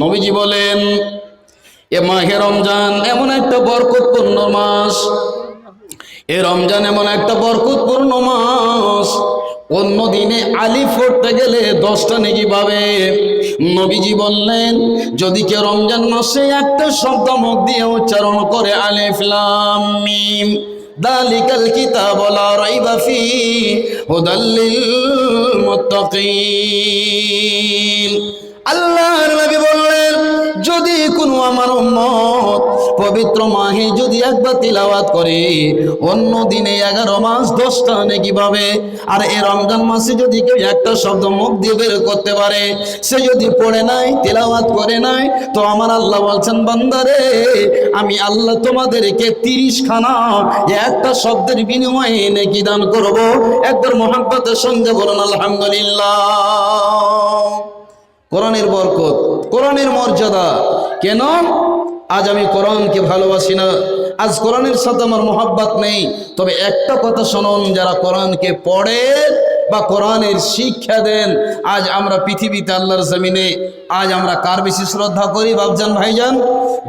নবীজি বলেন এ মাহে রমজান এমন একটা বরকতপূর্ণ মাস, এ রমজান এমন একটা বরকতপূর্ণ মাস, অন্য দিনে আলিফ পড়তে গেলে 10টা নেকি পাবে। নবীজি বললেন যদি কেউ রমজান মাসে একটা শব্দ মুখ দিয়ে উচ্চারণ করে আলিফ লাম মিম দালিকাল কিতাবু লা রাইবা ফীহি হুদাল লিল মুত্তাকিন, আল্লাহর নবী বললেন যদি কোনো আমার উম্মত পবিত্র মাহে যদি একবার তিলাওয়াত করে অন্য দিনে 11 মাস 10টা নেকি পাবে। আর এই রমজান মাসে যদি কেউ একটা শব্দ মুখ দিয়ে বের করতে পারে, সে যদি পড়ে নাই তিলাওয়াত করে নাই, তো আমার আল্লাহ বলছেন বান্দারে আমি আল্লাহ তোমাদেরকে 30 খানা একটা শব্দের বিনিময়ে নেকি দান করব। একবার মহব্বতের সঙ্গে বলুন আলহামদুলিল্লাহ। কোরআনের বরকত, কোরআনের মর্যাদা। কেন আজ আমি কোরআনকে ভালোবাসি না, আজ কোরআনের সাথে আমার মহব্বত নেই? তবে একটা কথা শুনুন, যারা কোরআনকে পড়ে বা কোরআনের শিক্ষা দেন, আজ আমরা পৃথিবীতে আল্লাহর জমিনে আজ আমরা কার বেশি শ্রদ্ধা করি বাপজান ভাইজান?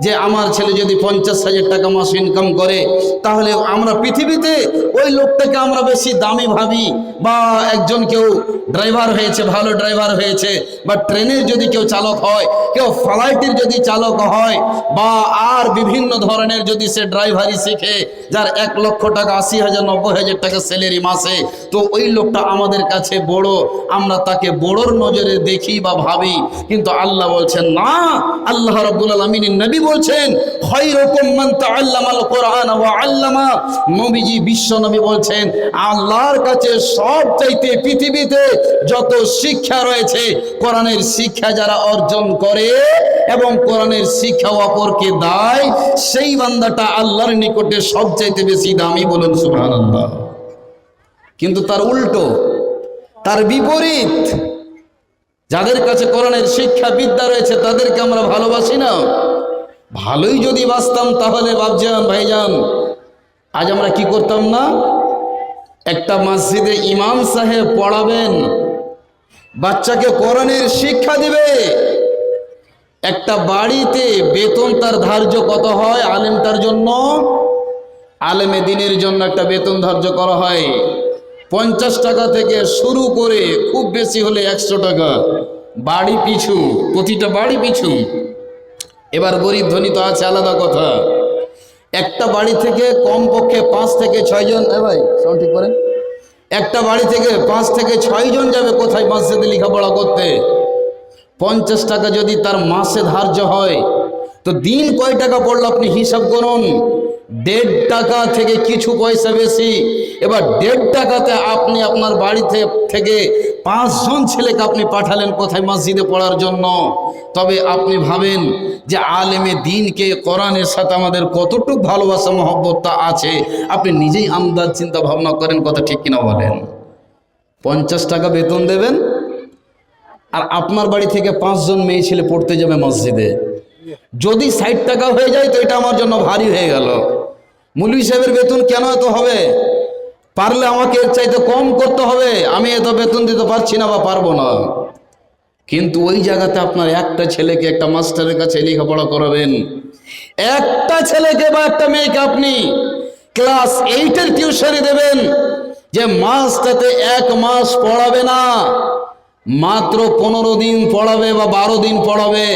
যে আমার ছেলে যদি 50,000 টাকা মাস ইনকাম করে, তাহলে আমরা পৃথিবীতে ওই লোকটাকে আমরা বেশি দামি ভাবি। বা একজন কেউ ড্রাইভার হয়েছে, ভালো ড্রাইভার হয়েছে, বা ট্রেনের যদি কেউ চালক হয়, কেউ ফ্লাইটের যদি চালক হয়, বা আর বিভিন্ন ধরনের যদি সে ড্রাইভারি শিখে, যার 1 লক্ষ টাকা 80,000 90,000 টাকা স্যালারি মাসে, তো ওই লোকটা আমাদের কাছে বড়, আমরা তাকে বড়র নজরে দেখি বা ভাবি। কিন্তু আল্লাহ বলছেন না, আল্লাহ রাব্বুল আলামিনের নবী বলছেন খায়রুকুম মান তাআল্লামাল কোরআন ওয়া আল্লামা। নবীজি বিশ্ব নবী বলছেন আল্লাহর কাছে সবচাইতে পৃথিবীতে যত শিক্ষা রয়েছে, কোরআনের শিক্ষা যারা অর্জন করে এবং কোরআনের শিক্ষা অপরকে দেয়, সেই বান্দাটা আল্লাহর নিকটে সবচাইতে বেশি দামি। বলুন সুবহানাল্লাহ। কিন্তু তার উল্টো, তার বিপরীত, যাদের কাছে কোরআনের শিক্ষা বিদ্যা রয়েছে তাদেরকে আমরা ভালোবাসি না। ভালোই যদি বাসতাম তাহলে বাপজান ভাইজান আজ আমরা কি করতাম না? একটা মসজিদে ইমাম সাহেব পড়াবেন, বাচ্চাকে কোরআনের শিক্ষা দিবে। একটা বাড়িতে বেতন তার ধার্য কত হয় আলেমটার জন্য? আলেমে দিনের জন্য একটা বেতন ধার্য করা হয় 50 টাকা থেকে শুরু করে খুব বেশি হলে 100 টাকা বাড়ি পিছু, প্রতিটা বাড়ি পিছু। এবার গরিব ধনী তো আছে আলাদা কথা। একটা বাড়ি থেকে কমপক্ষে 5 থেকে 6 জন, ভাই সাউন্ড ঠিক করেন, একটা বাড়ি থেকে 5 থেকে 6 জন যাবে কোথায়? মসজিদে লেখাপড়া করতে। 50 টাকা যদি তার মাসে ধার্য হয়, তো দিন কয় টাকা পড়লো আপনি হিসাব করুন। 1.5 টাকা থেকে কিছু পয়সা বেশি। এবার 1.5 টাকাতে আপনি আপনার বাড়িতে থেকে 5 জন ছেলেকে আপনি পাঠালেন কোথায়? মসজিদে পড়ার জন্য। তবে আপনি ভাবেন যে আলেমে দিনকে কোরআনের সাথে আমাদের কতটুকু ভালোবাসা মহব্বতটা আছে, আপনি নিজেই আন্দাজ চিন্তা ভাবনা করেন, কথা ঠিক কিনা বলেন? 50 টাকা বেতন দেবেন আর আপনার বাড়ি থেকে 5 জন মেয়ে ছেলে পড়তে যাবে মসজিদে। যদি 60 টাকা হয়ে যায় তো এটা আমার জন্য ভারী হয়ে গেল। মৌলভী সাহেবের বেতন কেন এত হবে? পারলে আমাকে এর চাইতে কম করতে হবে, আমি এত বেতন দিতে পারছি না বা পারবো না। কিন্তু ওই জায়গাতে আপনার একটা ছেলেকে একটা মাস্টারের কাছে লেখাপড়া করাবেন, একটা ছেলেকে বা একটা মেয়েকে আপনি ক্লাস 8-এর টিউশনি দেবেন, যে মাসটাতে 1 মাস পড়াবে না, মাত্র 15 দিন পড়াবে বা 12 দিন পড়াবে,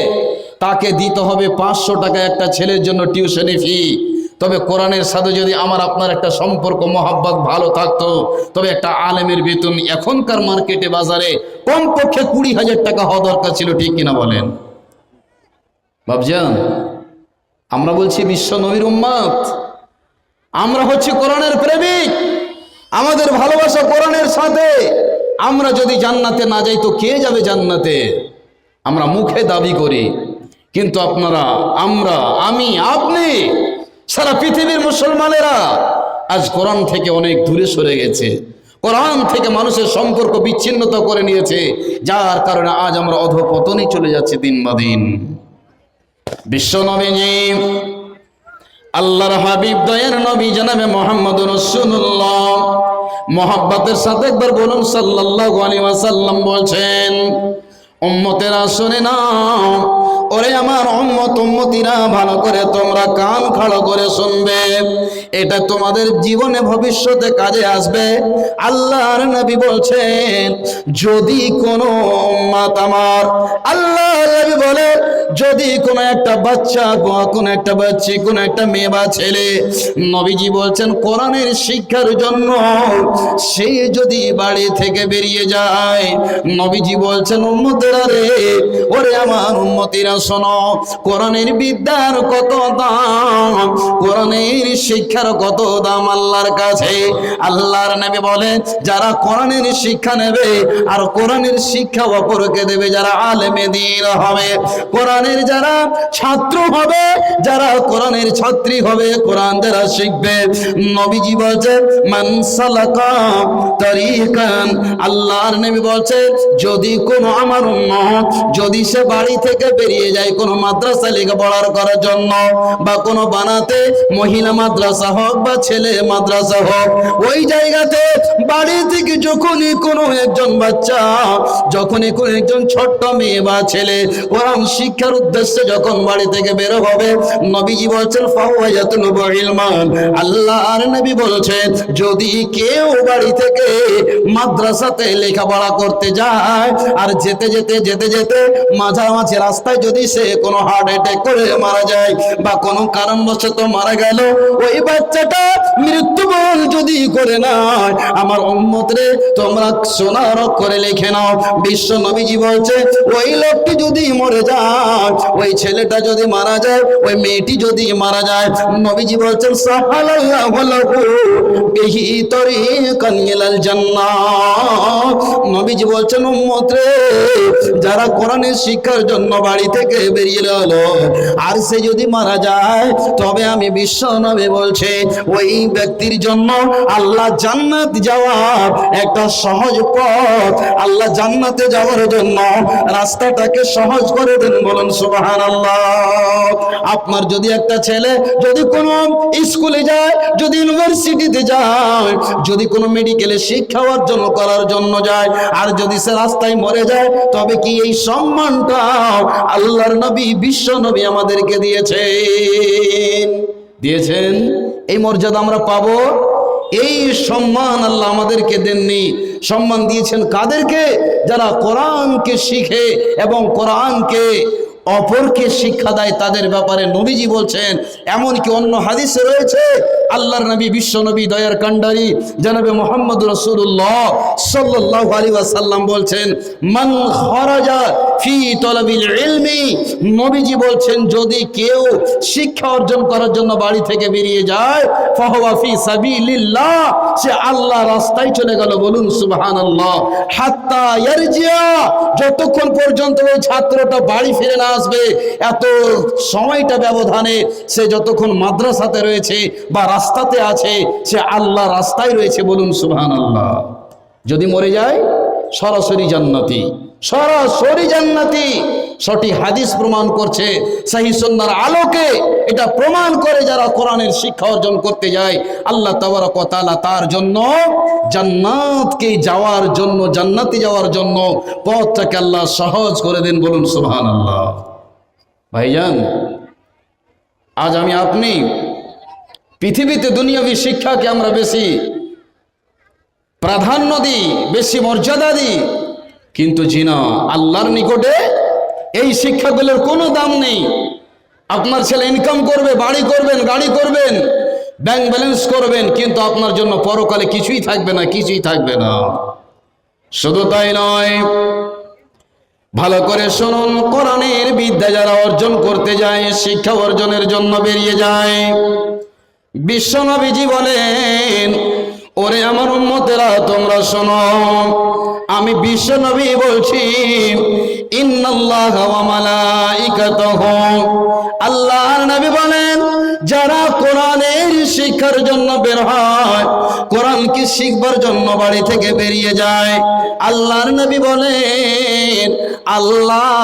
তাকে দিতে হবে 500 টাকা একটা ছেলের জন্য টিউশনি ফি। তবে কোরআনের সাথে যদি আমার আপনার একটা সম্পর্ক মহাব্বত ভালো থাকতো, তবে একটা আলেমের বেতন এখনকার মার্কেটে বাজারে কমপক্ষে 20,000 টাকা হওয়া দরকার ছিল, ঠিক কিনা বলেন বাবজান? আমরা বলছি বিশ্ব নবীর উম্মত, আমরা হচ্ছে কোরআনের প্রেমিক, আমাদের ভালোবাসা কোরআনের সাথে। আমরা যদি জান্নাতে না যাই তো কে যাবে জান্নাতে? আমরা মুখে দাবি করি, কিন্তু আপনারা, আমরা, আমি, আপনি, সারা পৃথিবীর মুসলমানেরা আজ কোরআন থেকে অনেক দূরে সরে গেছে। কোরআন থেকে মানুষের সম্পর্ক বিচ্ছিন্নতা করে নিয়েছে, যার কারণে আজ আমরা অধঃপতনে চলে যাচ্ছি দিন বা দিন। বিশ্ব নবীজি আল্লাহর হাবিব দয়ার নবী জনাবে মুহাম্মদুর রাসূলুল্লাহ মহব্বতের সাথে একবার বলুন সাল্লাল্লাহু আলাইহি ওয়াসাল্লাম বলছেন, উম্মতেরা শুনে নাও, ওরে আমার উম্মতিরা ভালো করে তোমরা কান খাড়া করে শুনবে, এটা তোমাদের জীবনে ভবিষ্যতে কাজে আসবে। আল্লাহর নবী বলছেন, যদি কোনো উম্মত আমার, আল্লাহর নবী বলে, যদি কোনো একটা বাচ্চা, কোনো একটা বাচ্চি, কোনো একটা মেয়ে বা ছেলে, নবীজি বলছেন কোরআনের শিক্ষার জন্য সে যদি বাড়ি থেকে বেরিয়ে যায়, নবীজি বলছেন উম্মতেরা রে, ওরে আমার উম্মতিরা শোনো, কোরআনের বিদ্যার কত দাম, কোরআনের শিক্ষার কত দাম আল্লাহর কাছে। আল্লাহর নবী বলেন, যারা কোরআনের শিক্ষা নেবে আর কোরআনের শিক্ষা অপরকে দেবে, যারা আলেমে দ্বীন হবে, কোরআনের যারা ছাত্র হবে, যারা কোরআনের ছাত্রী হবে, কোরআন যারা শিখবে, নবীজি বলছেন মান সালাকা তারিকান, আল্লাহর নবী বলছে যদি কোনো আমার উম্মত যদি সে বাড়ি থেকে বেরিয়ে যায় কোনো মাদ্রাসা লেখাপড়া করার জন্য, বা কোনো বানাতে মহিলা মাদ্রাসা হোক বা ছেলে মাদ্রাসা হোক, ওই জায়গাতে বাড়ি থেকে যখনই কোনো একজন বাচ্চা, যখনই কোনো একজন ছোট্ট মেয়ে বা ছেলে কোরআন শিক্ষার উদ্দেশ্যে যখন বাড়ি থেকে বের হবে, নবীজি বলছেন ফাহুয়া ইয়াতলুবু ইলমান, আল্লাহর নবী বলছেন যদি কেউ বাড়ি থেকে মাদ্রাসাতে লেখাপড়া করতে যায় আর যেতে যেতে যেতে যেতে মাঝামাঝি রাস্তায় যদি সে কোনো হার্ট অ্যাটাক করে মারা যায় বা কোনো কারণবশত মারা গেল, ওই বাচ্চাটা মৃত্যুবরণ যদি করে না, আমার উম্মত রে তোমরা সোনার করে লিখে নাও, বিশ্ব নবীজি বলছে ওই লোকটি যদি মরে যায়, ওই ছেলেটা যদি মারা যায়, ওই মেয়েটি যদি মারা যায়, নবীজি বলছেন সাহালাল্লাহু লাহু বিহি তরিকান ইলাল জান্নাহ, নবীজি বলছেন উম্মত রে, যারা কোরআনের শিক্ষার জন্য বাড়ি থেকে বেরিয়ে গেল আর সে যদি মারা যায়, তবে আমি বিশ্ব নবী বলছে ওই ব্যক্তির জন্য আল্লাহ জান্নাত যাওয়ার একটা সহজ পথ, আল্লাহ জান্নাতে যাওয়ার জন্য রাস্তাটাকে সহজ করে দেন, বলুন সুবহানাল্লাহ। আপনার যদি একটা ছেলে যদি কোনো স্কুলে যায়, যদি ইউনিভার্সিটিতে যায়, যদি কোনো মেডিকেলে শিক্ষা অর্জন করার জন্য যায়, আর যদি সে রাস্তায় মরে যায়, তবে কি এই সম্মানটা আল্লাহর নবী বিশ্ব নবী আমাদেরকে দিয়েছেন, এই মর্যাদা আমরা পাবো। এই সম্মান আল্লাহ আমাদেরকে দেননি, সম্মান দিয়েছেন কাদেরকে? যারা কোরআনকে শিখে এবং কোরআনকে অপরকে শিক্ষা দেয়, তাদের ব্যাপারে নবীজি বলছেন। এমনকি অন্য হাদিসে রয়েছে আল্লাহর নবী বিশ্ব নবী দয়ার কান্ডারি জনাবে মুহাম্মদ রাসূলুল্লাহ সাল্লাল্লাহু আলাইহি ওয়াসাল্লাম বলছেন মান খারাজা ফি তলাবিল ইলমি, নবীজি বলছেন যদি কেউ শিক্ষা অর্জন করার জন্য বাড়ি থেকে বেরিয়ে যায়, ফাহুয়া ফি সাবিলিল্লাহ, সে আল্লাহ রাস্তায় চলে গেল, বলুন সুবহানাল্লাহ। হাত্তা ইয়ারজিয়া, যতক্ষণ পর্যন্ত ওই ছাত্রটা বাড়ি ফিরে না আসবে, এত সময়টা ব্যবধানে সে যতক্ষণ মাদ্রাসাতে রয়েছে বা রাস্তাতে আছে, সে আল্লাহ রাস্তায় রয়েছে, বলুন সুবহানাল্লাহ। যদি মরে যায় সরাসরি জান্নাতি, সরাসরি জান্নাতি। সঠিক হাদিস প্রমাণ করছে, সহিহ সুন্নাহর আলোকে এটা প্রমাণ করে, যারা কোরআনের শিক্ষা অর্জন করতে যায় আল্লাহ তাবারক ওয়া তাআলা তার জন্য জান্নাতকে যাওয়ার জন্য, জান্নাতে যাওয়ার জন্য পথটাকে আল্লাহ সহজ করে দেন, বলুন সুবহানাল্লাহ। ভাইজান, আজ আমি আপনি পৃথিবীতে দুনিয়াবী শিক্ষাকে আমরা বেশি প্রাধান্য দিই, বেশি মর্যাদা দিই, কিন্তু জিনা আল্লাহর নিকটে এই শিক্ষাগুলোর কোনো দাম নেই। আপনার ছেলে ইনকাম করবে, বাড়ি করবেন, গাড়ি করবেন, ব্যাংক ব্যালেন্স করবেন, কিন্তু আপনার জন্য পরকালে কিছুই থাকবে না, কিছুই থাকবে না। শুধু তাই নয়, ভালো করে শুনুন, কোরআনের বিদ্যা যারা অর্জন করতে যায়, শিক্ষা অর্জনের জন্য বেরিয়ে যায়, বিশ্বনবীজি বলেন ওরে আমার উম্মতেরা তোমরা শোনো, আমি বিশ্বনবী বলছি ইন্নাল্লাহা ওয়া মালাইকাতাহু, আল্লাহর নবী বলেন যারা কোরআনের শিক্ষার জন্য বের হয়, কোরআনকে শিখবার জন্য বাড়ি থেকে বেরিয়ে যায়, আল্লাহর নবী বলেন আল্লাহ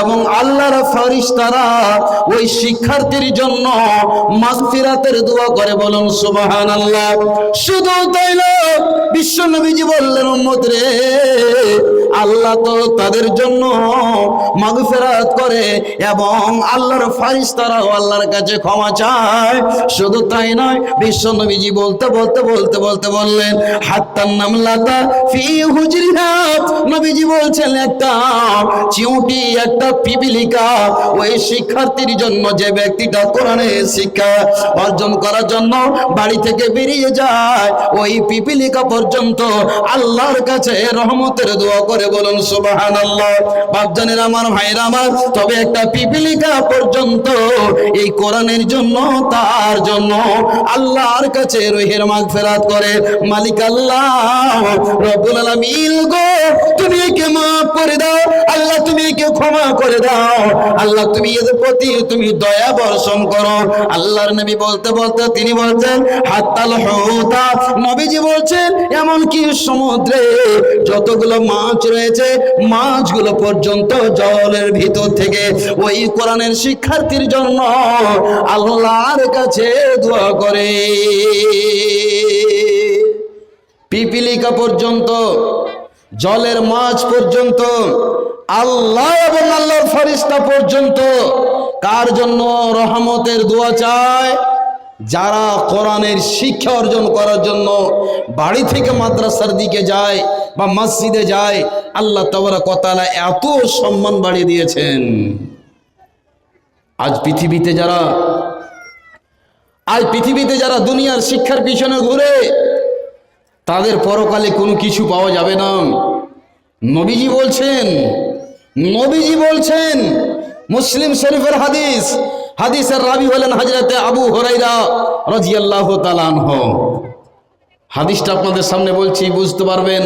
এবং আল্লাহর ফেরেশতারা ওই শিক্ষার্থীর জন্য মাগফিরাতের দোয়া করে, বলুন সুবহানাল্লাহ। শুধু তাই না, বিশ্ব নবীজি বললেন উম্মত রে, আল্লাহ তো তাদের জন্য মাগফিরাত করে এবং আল্লাহর ফারিস্তারাও আল্লাহর কাছে ক্ষমা চায়। শুধু তাই নয়, বিশ্ব নবীজি বলতে বললেন হাত্তান নামলাতা ফি হুজরিহা, নবীজি বলছেন একটা চিউটি, একটা পিপিলিকা ওই শিক্ষার্থীর জন্য, যে ব্যক্তিটা কোরআনের শিক্ষা অর্জন করার জন্য বাড়ি থেকে বেরিয়ে যায়, ওই পিপিলিকা পর্যন্ত আল্লাহর কাছে রহমতের দোয়া করে। বলুন সুবহানাল্লাহ। বাপজানের আমার, ভাইরা আমার, তবে একটা পিপিলিকা পর্যন্ত এই কোরআনের জন্য, তার জন্য আল্লাহর কাছে রুহের মাগফিরাত করে। মালিক আল্লাহ রব্বুল আলামিন গো, তুমি একে মাফ করে দাও আল্লাহ, তুমি একে ক্ষমা করে দাও আল্লাহ, তুমি এদের প্রতি তুমি দয়া বর্ষণ করো। আল্লাহর নবী বলতে তিনি বলছেন হাত্তাল হুতা, নবীজি বলছেন এমন কি সমুদ্রে যতগুলো মাছ রয়েছে, মাছগুলো পর্যন্ত জলের ভিতর থেকে ওই কোরআনের শিক্ষার্থীর জন্য আল্লাহর কাছে দোয়া করে। পিপিলিকা পর্যন্ত, জলের মাছ পর্যন্ত, আল্লাহ এবং আল্লাহর ফেরেশতা পর্যন্ত কার জন্য রহমতের দোয়া চায়? যারা কোরআনের শিক্ষা অর্জন করার জন্য বাড়ি থেকে মাদ্রাসার দিকে যায় বা মসজিদে যায়, আল্লাহ তাবারক ওয়া তাআলা এত সম্মান বাড়িয়ে দিয়েছেন। আজ পৃথিবীতে যারা দুনিয়ার শিক্ষার পিছনে ঘুরে, তাদের পরকালে কোনো কিছু পাওয়া যাবে না। নবীজি বলছেন মুসলিম শরীফের হাদিসের রাবি হলেন হযরতে আবু হুরায়রা রাদিয়াল্লাহু তাআলা আনহু। হাদিসটা আপনাদের সামনে বলছি, বুঝতে পারবেন।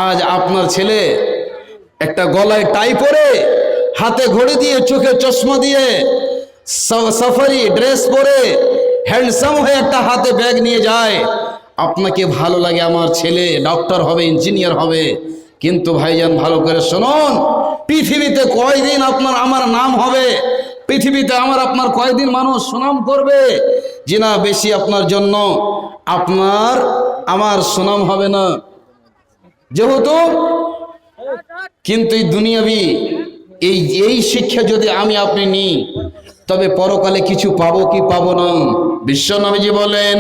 আজ আপনার ছেলে একটা গলায় টাই পরে, হাতে ঘড়ি দিয়ে, চোখে চশমা দিয়ে, সাফারি ড্রেস পরে, হ্যান্ডসাম হয়ে একটা হাতে ব্যাগ নিয়ে যায়। আপনাকে ভালো লাগে আমার ছেলে ডক্টর হবে, ইঞ্জিনিয়ার হবে, কিন্তু ভাইজান ভালো করে শুনুন, পৃথিবীতে কয়দিন আমার নাম হবে, পৃথিবীতে আপনার কয়দিন মানুষ সুনাম করবে, যে না বেশি আপনার জন্য আমার সুনাম হবে না, যেহেতু। কিন্তু এই দুনিয়াবি এই শিক্ষা যদি আপনি নিই, তবে পরকালে কিছু পাবো কি পাবো না? বিশ্ব নবীজি বলেন,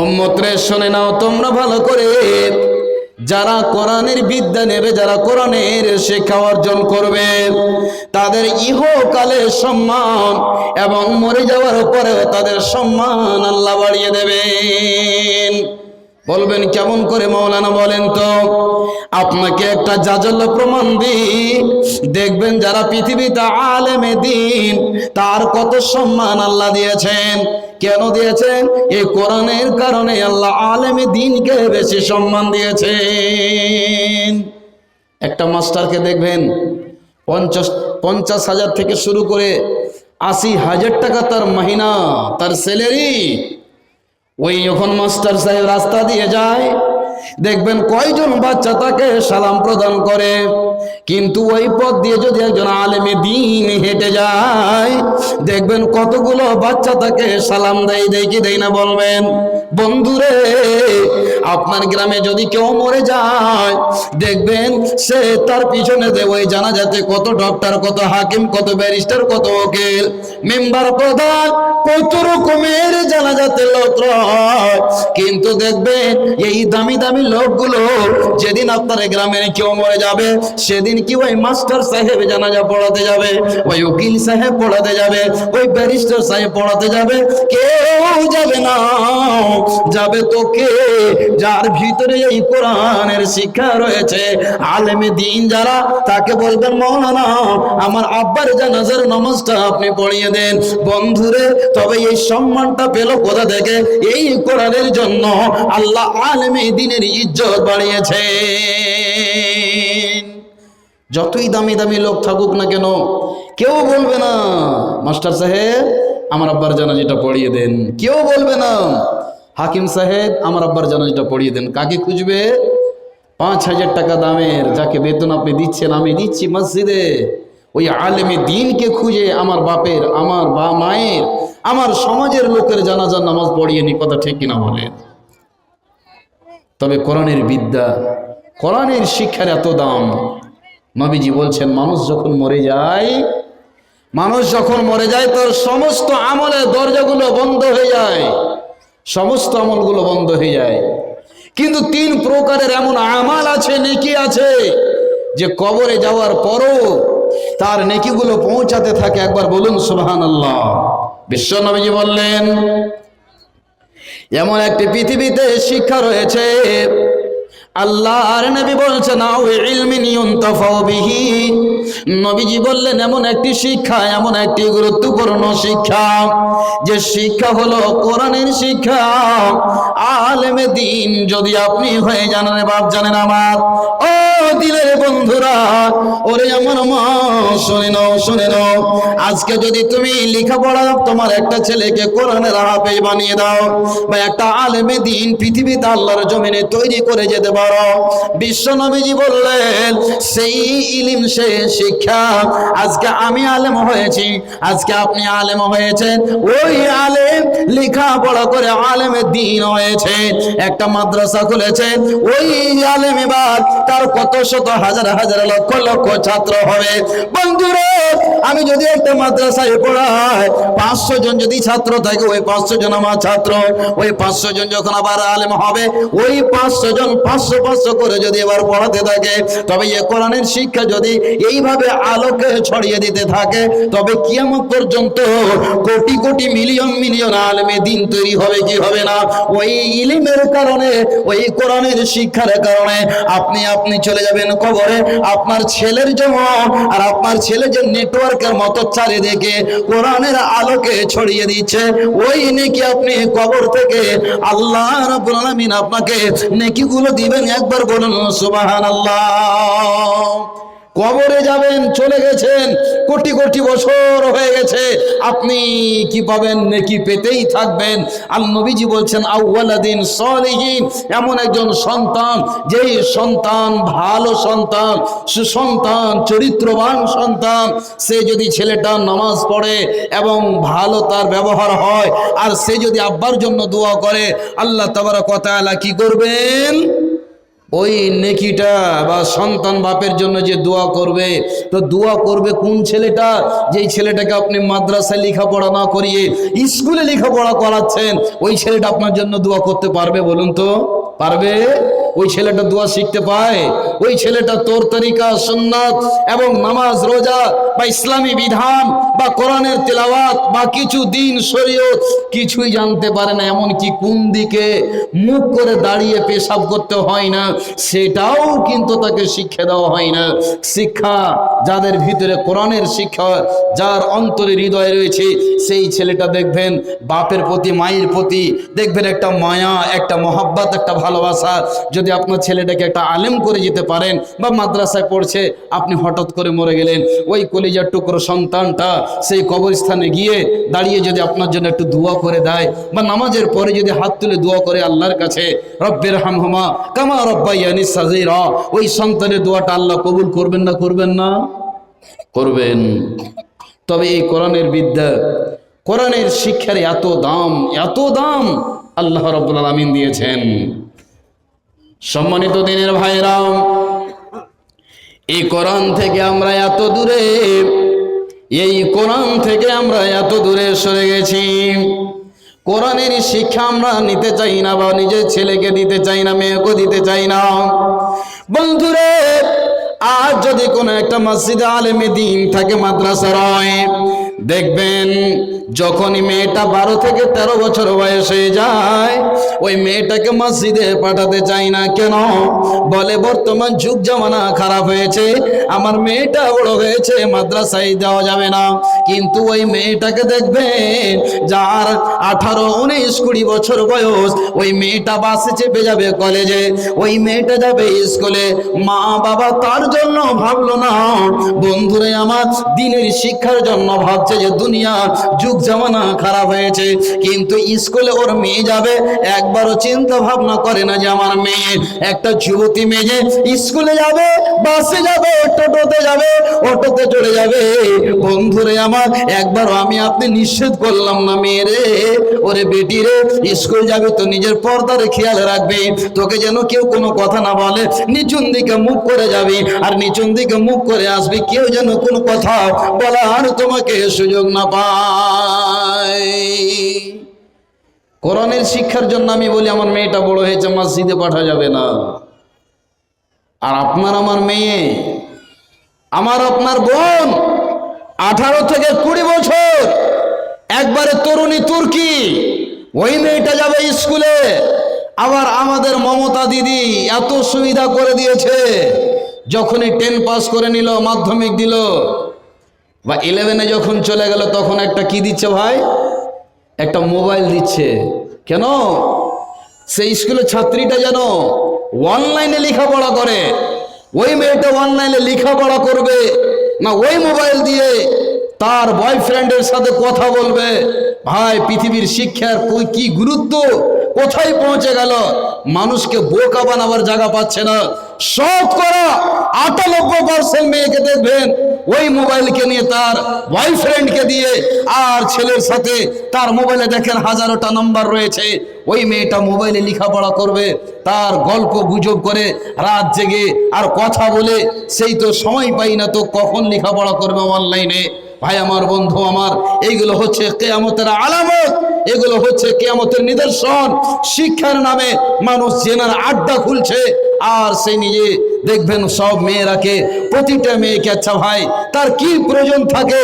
উম্মত রে শুনে নাও তোমরা ভালো করে, যারা কোরআনের বিদ্যা নেবে, যারা কোরআনের শিক্ষা অর্জন করবে, তাদের ইহকালে সম্মান এবং মরে যাওয়ার পরেও তাদের সম্মান আল্লাহ বাড়িয়ে দেবেন। বলবেন কেমন করে মাওলানা, বলেন তো। আপনাকে একটা জাজল্য প্রমাণ দিই, দেখবেন যারা পৃথিবীতে আলেমে দিন, তার কত সম্মান আল্লাহ দিয়েছেন। কেন দিয়েছেন? এই কোরআনের কারণে আল্লাহ আলেমে দিনকে বেশি সম্মান দিয়েছেন। একটা মাস্টারকে দেখবেন 50,000 থেকে শুরু করে 80,000 টাকা তার মাহিনা, তার স্যালারি। ওই যখন মাস্টার সাহেব রাস্তা দিয়ে যায়, দেখবেন কয়জন বাচ্চা তাকে সালাম প্রদান করে। কিন্তু ওই পথ দিয়ে যদি একজন আলেমে দ্বীন হেঁটে যায়, দেখবেন কতগুলো বাচ্চা তাকে সালাম দেয় কি দেয় না? বলবেন বন্ধুরে, আপনার গ্রামে যদি কেউ মরে যায়, দেখবেন সে তার পিছনে ওই জানাজাতে কত ডক্টর, কত হাকিম, কত ব্যারিস্টার, কত উকিল, মেম্বার, প্রধান, কত রকমের জানাজাতে লোক রয়। কিন্তু দেখবেন এই দামি দামি লোকগুলো যেদিন আপনার গ্রামের কেউ মরে যাবে, সেদিন কি ওই মাস্টার সাহেব জানাজা পড়াতে যাবে, ওই উকিল সাহেব পড়াতে যাবে, ওই ব্যারিস্টার সাহেব পড়াতে যাবে? কেউ যাবে না। যাবে তো কে? যার ভিতরে এই কোরআনের শিক্ষা রয়েছে, আলেমে দ্বীন যারা, তাকে বলবেন মাওলানা আমার আব্বার জানাজার নামাজটা আপনি পড়িয়ে দেন। বন্ধুরে, তবে এই সম্মানটা পেল কোথা থেকে? এই কোরআনের জন্য আল্লাহ আলেমে দ্বীনের ইজ্জত বাড়িয়েছে। যতই দামি দামি লোক থাকুক না কেন, কেউ বলবে না মাস্টার সাহেব আমার আব্বার জানাজাটা পড়িয়ে দেন। কেউ বলবে না হাকিম সাহেব আমার আব্বার জানাজাটা পড়িয়ে দেন। কাকে খুঁজবে? 5,000 টাকা দামের যাকে বেতন আপনি দিচ্ছেন, আমি দিচ্ছি মসজিদে, ওই আলেমে দ্বীনকে খুঁজে আমার বাপের, আমার মায়ের, আমার সমাজের লোকের জানাজার নামাজ পড়িয়ে নি। কথা ঠিক কিনা বলেন? তবে কোরআনের বিদ্যা কোরআনের শিক্ষার এত দাম। নবীজি বলছেন মানুষ যখন মরে যায় তার সমস্ত আমলের দরজাগুলো বন্ধ হয়ে যায়, সমস্ত আমলগুলো বন্ধ হয়ে যায়। কিন্তু 3 প্রকারের এমন আমাল আছে, নেকি আছে, যে কবরে যাওয়ার পরও তার নেকিগুলো পৌঁছাতে থাকে। একবার বলুন সুবহানাল্লাহ। বিশ্ব নবীজি বললেন এমন একটি পৃথিবীতে শিক্ষা রয়েছে, আল্লাহর নবী বলছেন আও ইলমিন ইউনতাফাউ বিহি। নবীজি বললেন এমন একটি শিক্ষা, এমন একটি গুরুত্বপূর্ণ শিক্ষা, যে শিক্ষা হলো কোরআনের শিক্ষা। আলেমে দ্বীন যদি আপনি হয়ে জানেন, বাপ জানেন আমার ও দিলের বন্ধুরা, ওরে আমার মা শুনে নাও, আজকে যদি তুমি লেখাপড়া তোমার একটা ছেলেকে কোরআনের হাফেজ বানিয়ে দাও, বা একটা আলেমে দ্বীন পৃথিবীতে আল্লাহর জমিনে তৈরি করে যেতে পারো, বিশ্ব নবীজি বললেন সেই ইলম, সেই শিক্ষা, আজকে আমি আলেম হয়েছি, আজকে আপনি আলেম হয়েছেন, ওই আলেম লেখাপড়া করে আলেমে দ্বীন হয়েছে, একটা মাদ্রাসা খুলেছেন, ওই আলেম এবার তার কত শত হাজার হাজার লক্ষ লক্ষ ছাত্র হবে। বন্ধুরা, আমি যদি একটা মাদ্রাসায় পড়াই, 500 জন যদি ছাত্র থাকে, ওই 500 জন আমার ছাত্র, ওই 500 জন যখন আবার আলেম হবে, ওই 500 জন 500 করে যদি এবার পড়াতে থাকে, তবে এই কোরআনের শিক্ষা যদি এইভাবে আলোকে ছড়িয়ে দিতে থাকে, তবে কিয়ামত পর্যন্ত কোটি কোটি মিলিয়ন মিলিয়ন আলেমে দ্বীন তৈরি হবে কি হবে না? ওই ইলমের কারণে, ওই কোরআনের শিক্ষার কারণে আপনি চলে যাবেন কবরে, আপনার ছেলের যেমন, আর আপনার ছেলে যে নেটওয়ার্কের মতো চারিদিকে কোরআনের আলোকে ছড়িয়ে দিচ্ছে, ওই নেকি আপনি কবর থেকে আল্লাহ রাব্বুল আলামিন আপনাকে নেকিগুলো দিবেন। একবার বলুন সুবহানাল্লাহ। কবরে যাবেন, চলে গেছেন, কোটি কোটি বছর হয়ে গেছে, আপনি কি পাবেন? নেকি পেতেই থাকবেন। আল নবীজি বলছেন আউওয়ালাদিন সলিহিন, এমন একজন সন্তান, যেই সন্তান ভালো সন্তান, সুসন্তান, চরিত্রবান সন্তান, সে যদি ছেলেটা নামাজ পড়ে এবং ভালো তার ব্যবহার হয়, আর সে যদি আব্বার জন্য দোয়া করে, আল্লাহ তাবারক ওয়া তাআলা কি করবেন? ওই নেকিটা বা সন্তান বাপের জন্য যে দোয়া করবে, তো দোয়া করবে কোন ছেলেটা? যেই ছেলেটাকে আপনি মাদ্রাসায় লেখাপড়া না করিয়ে স্কুলে লেখাপড়া করাচ্ছেন, ওই ছেলেটা আপনার জন্য দোয়া করতে পারবে? বলুন তো, পারবে? ওই ছেলেটা দোয়া শিখতে পায়? ওই ছেলেটা তোর তরিকা, সুন্নাত এবং নামাজ রোজা বা ইসলামী বিধান বা কোরআনের তেলাওয়াত বা কিছু দিন শরীয়ত কিছুই জানতে পারে না, এমনকি কোন দিকে মুখ করে দাঁড়িয়ে পেশাব করতে হয় না সেটাও কিন্তু তাকে শিক্ষা দেওয়া হয় না। শিক্ষা যাদের ভিতরে কোরআনের শিক্ষা, যার অন্তরে হৃদয়ে রয়েছে, সেই ছেলেটা দেখবেন বাপের প্রতি, মায়ের প্রতি দেখবেন একটা মায়া, একটা মহাব্বত, একটা ভালোবাসা। যদি আপনার ছেলেটাকে একটা আলেম করে যেতে পারেন, বা মাদ্রাসায় পড়ছে, আপনি হঠাৎ করে মরে গেলেন, ওই কলিজার টুকরো সন্তানটা সেই কবরস্থানে গিয়ে দাঁড়িয়ে যদি আপনার জন্য একটু দোয়া করে দেয়, বা নামাজের পরে যদি হাত তুলে দোয়া করে আল্লাহর কাছে, রব্বির হামহুমা কামা রব্বায়ানি সাগীরা, ওই সন্তানের দোয়াটা আল্লাহ কবুল করবেন না? করবেন না? করবেন। তবে এই কোরআনের বিদ্যা, কোরআনের শিক্ষার এত দাম, এত দাম আল্লাহ রাব্বুল আলামিন দিয়েছেন। সম্মানিত দিনের ভাইরা, এই কোরআন থেকে আমরা এত দূরে, এই কোরআন থেকে আমরা এত দূরে সরে গেছি। কোরআনের শিক্ষা আমরা নিতে চাই না, বা নিজের ছেলেকে দিতে চাই না, মেয়েকে দিতে চাই না। বন্ধুরে, আজ যদি কোনো একটা মসজিদে আলেমে দ্বীন থাকে, মাদ্রাসা রয়, দেখবেন যখনই মেয়েটা 12 থেকে 13 বছর বয়স হয়ে যায়, ওই মেয়েটাকে মসজিদে পাঠাতে চাই না। কেন? বলে বর্তমান যুগ জামানা খারাপ হয়েছে, আমার মেয়েটা বড় হয়েছে, মাদ্রাসায় দেওয়া যাবে না। কিন্তু ওই মেয়েটাকে দেখবেন যার 18, 19, 20 বছর বয়স, ওই মেয়েটা বাসে চেপে যাবে কলেজে, ওই মেয়েটা যাবে স্কুলে, মা বাবা তার জন্য ভাবলো না, বন্ধুরে আমার দিনের শিক্ষার জন্য ভাবছে ভাবছে যে দুনিয়ার যুগ জামানা খারাপ হয়েছে, কিন্তু স্কুলে ওর মেয়ে যাবে একবারও চিন্তা ভাবনা করে না যে আমার মেয়ে, একটা যুবতী মেয়ে যে স্কুলে যাবে, বাসে যাবে, টোটোতে যাবে, অটোতে চড়ে যাবে, বন্ধুরে আমার একবারও আমি আপনি নিষেধ করলাম না মেয়েরে, ওরে বেটি রে স্কুল যাবে তো নিজের পর্দারে খেয়াল রাখবে, তোকে যেন কেউ কোনো কথা না বলে, নিচুন দিকে মুখ করে যাবি আর নিচুন দিকে মুখ করে আসবি, কেউ যেন কোনো কথা বলার তোমাকে সুযোগ না পায়। কোরআনের শিক্ষার জন্য আমি বলি আমার মেয়েটা বড় হয়েছে, মসজিদে পাঠা যাবে না। আর আপনার আমার মেয়ে, আমার আপনার বোন 18 থেকে 20 বছর, একবারে তরুণী তুর্কি, ওই মেয়েটা যাবে স্কুলে। আবার আমাদের মমতা দিদি এত সুবিধা করে দিয়েছে, যখনই 10 পাস করে নিল, মাধ্যমিক দিল বা 11-এ যখন চলে গেল, তখন একটা কি দিচ্ছে ভাই, একটা মোবাইল দিচ্ছে। কেন? সেই স্কুলের ছাত্রীটা যেন অনলাইনে লেখাপড়া করে, ওই মেয়েটা অনলাইনে লেখাপড়া করবে না, ওই মোবাইল দিয়ে তার বয়ফ্রেন্ডের সাথে কথা বলবে। ভাই, পৃথিবীর শিক্ষার কি গুরুত্ব কোথায় পৌঁছে গেল, মানুষকে বোকা বানাবার জায়গা পাচ্ছে না। শতকরা 98% মেয়েকে দেখবেন ওই মোবাইলকে নিয়ে তার বয়ফ্রেন্ডকে দিয়ে, আর ছেলের সাথে তার মোবাইলে দেখেন হাজারোটা নাম্বার রয়েছে, ওই মেয়েটা মোবাইলে লেখাপড়া করবে, তার গল্প গুজব করে রাত জেগে আর কথা বলে, সেই তো সময় পাই না তো কখন লেখাপড়া করবে অনলাইনে। ভাই আমার, বন্ধু আমার, এইগুলো হচ্ছে কিয়ামতের আলামত, এগুলো হচ্ছে কিয়ামতের নিদর্শন। শিক্ষার নামে মানুষ জেনার আড্ডা খুলছে, আর সে নিজে দেখবেন সব মেয়েরাকে, প্রতিটা মেয়েকে, আচ্ছা ভাই তার কি প্রয়োজন থাকে,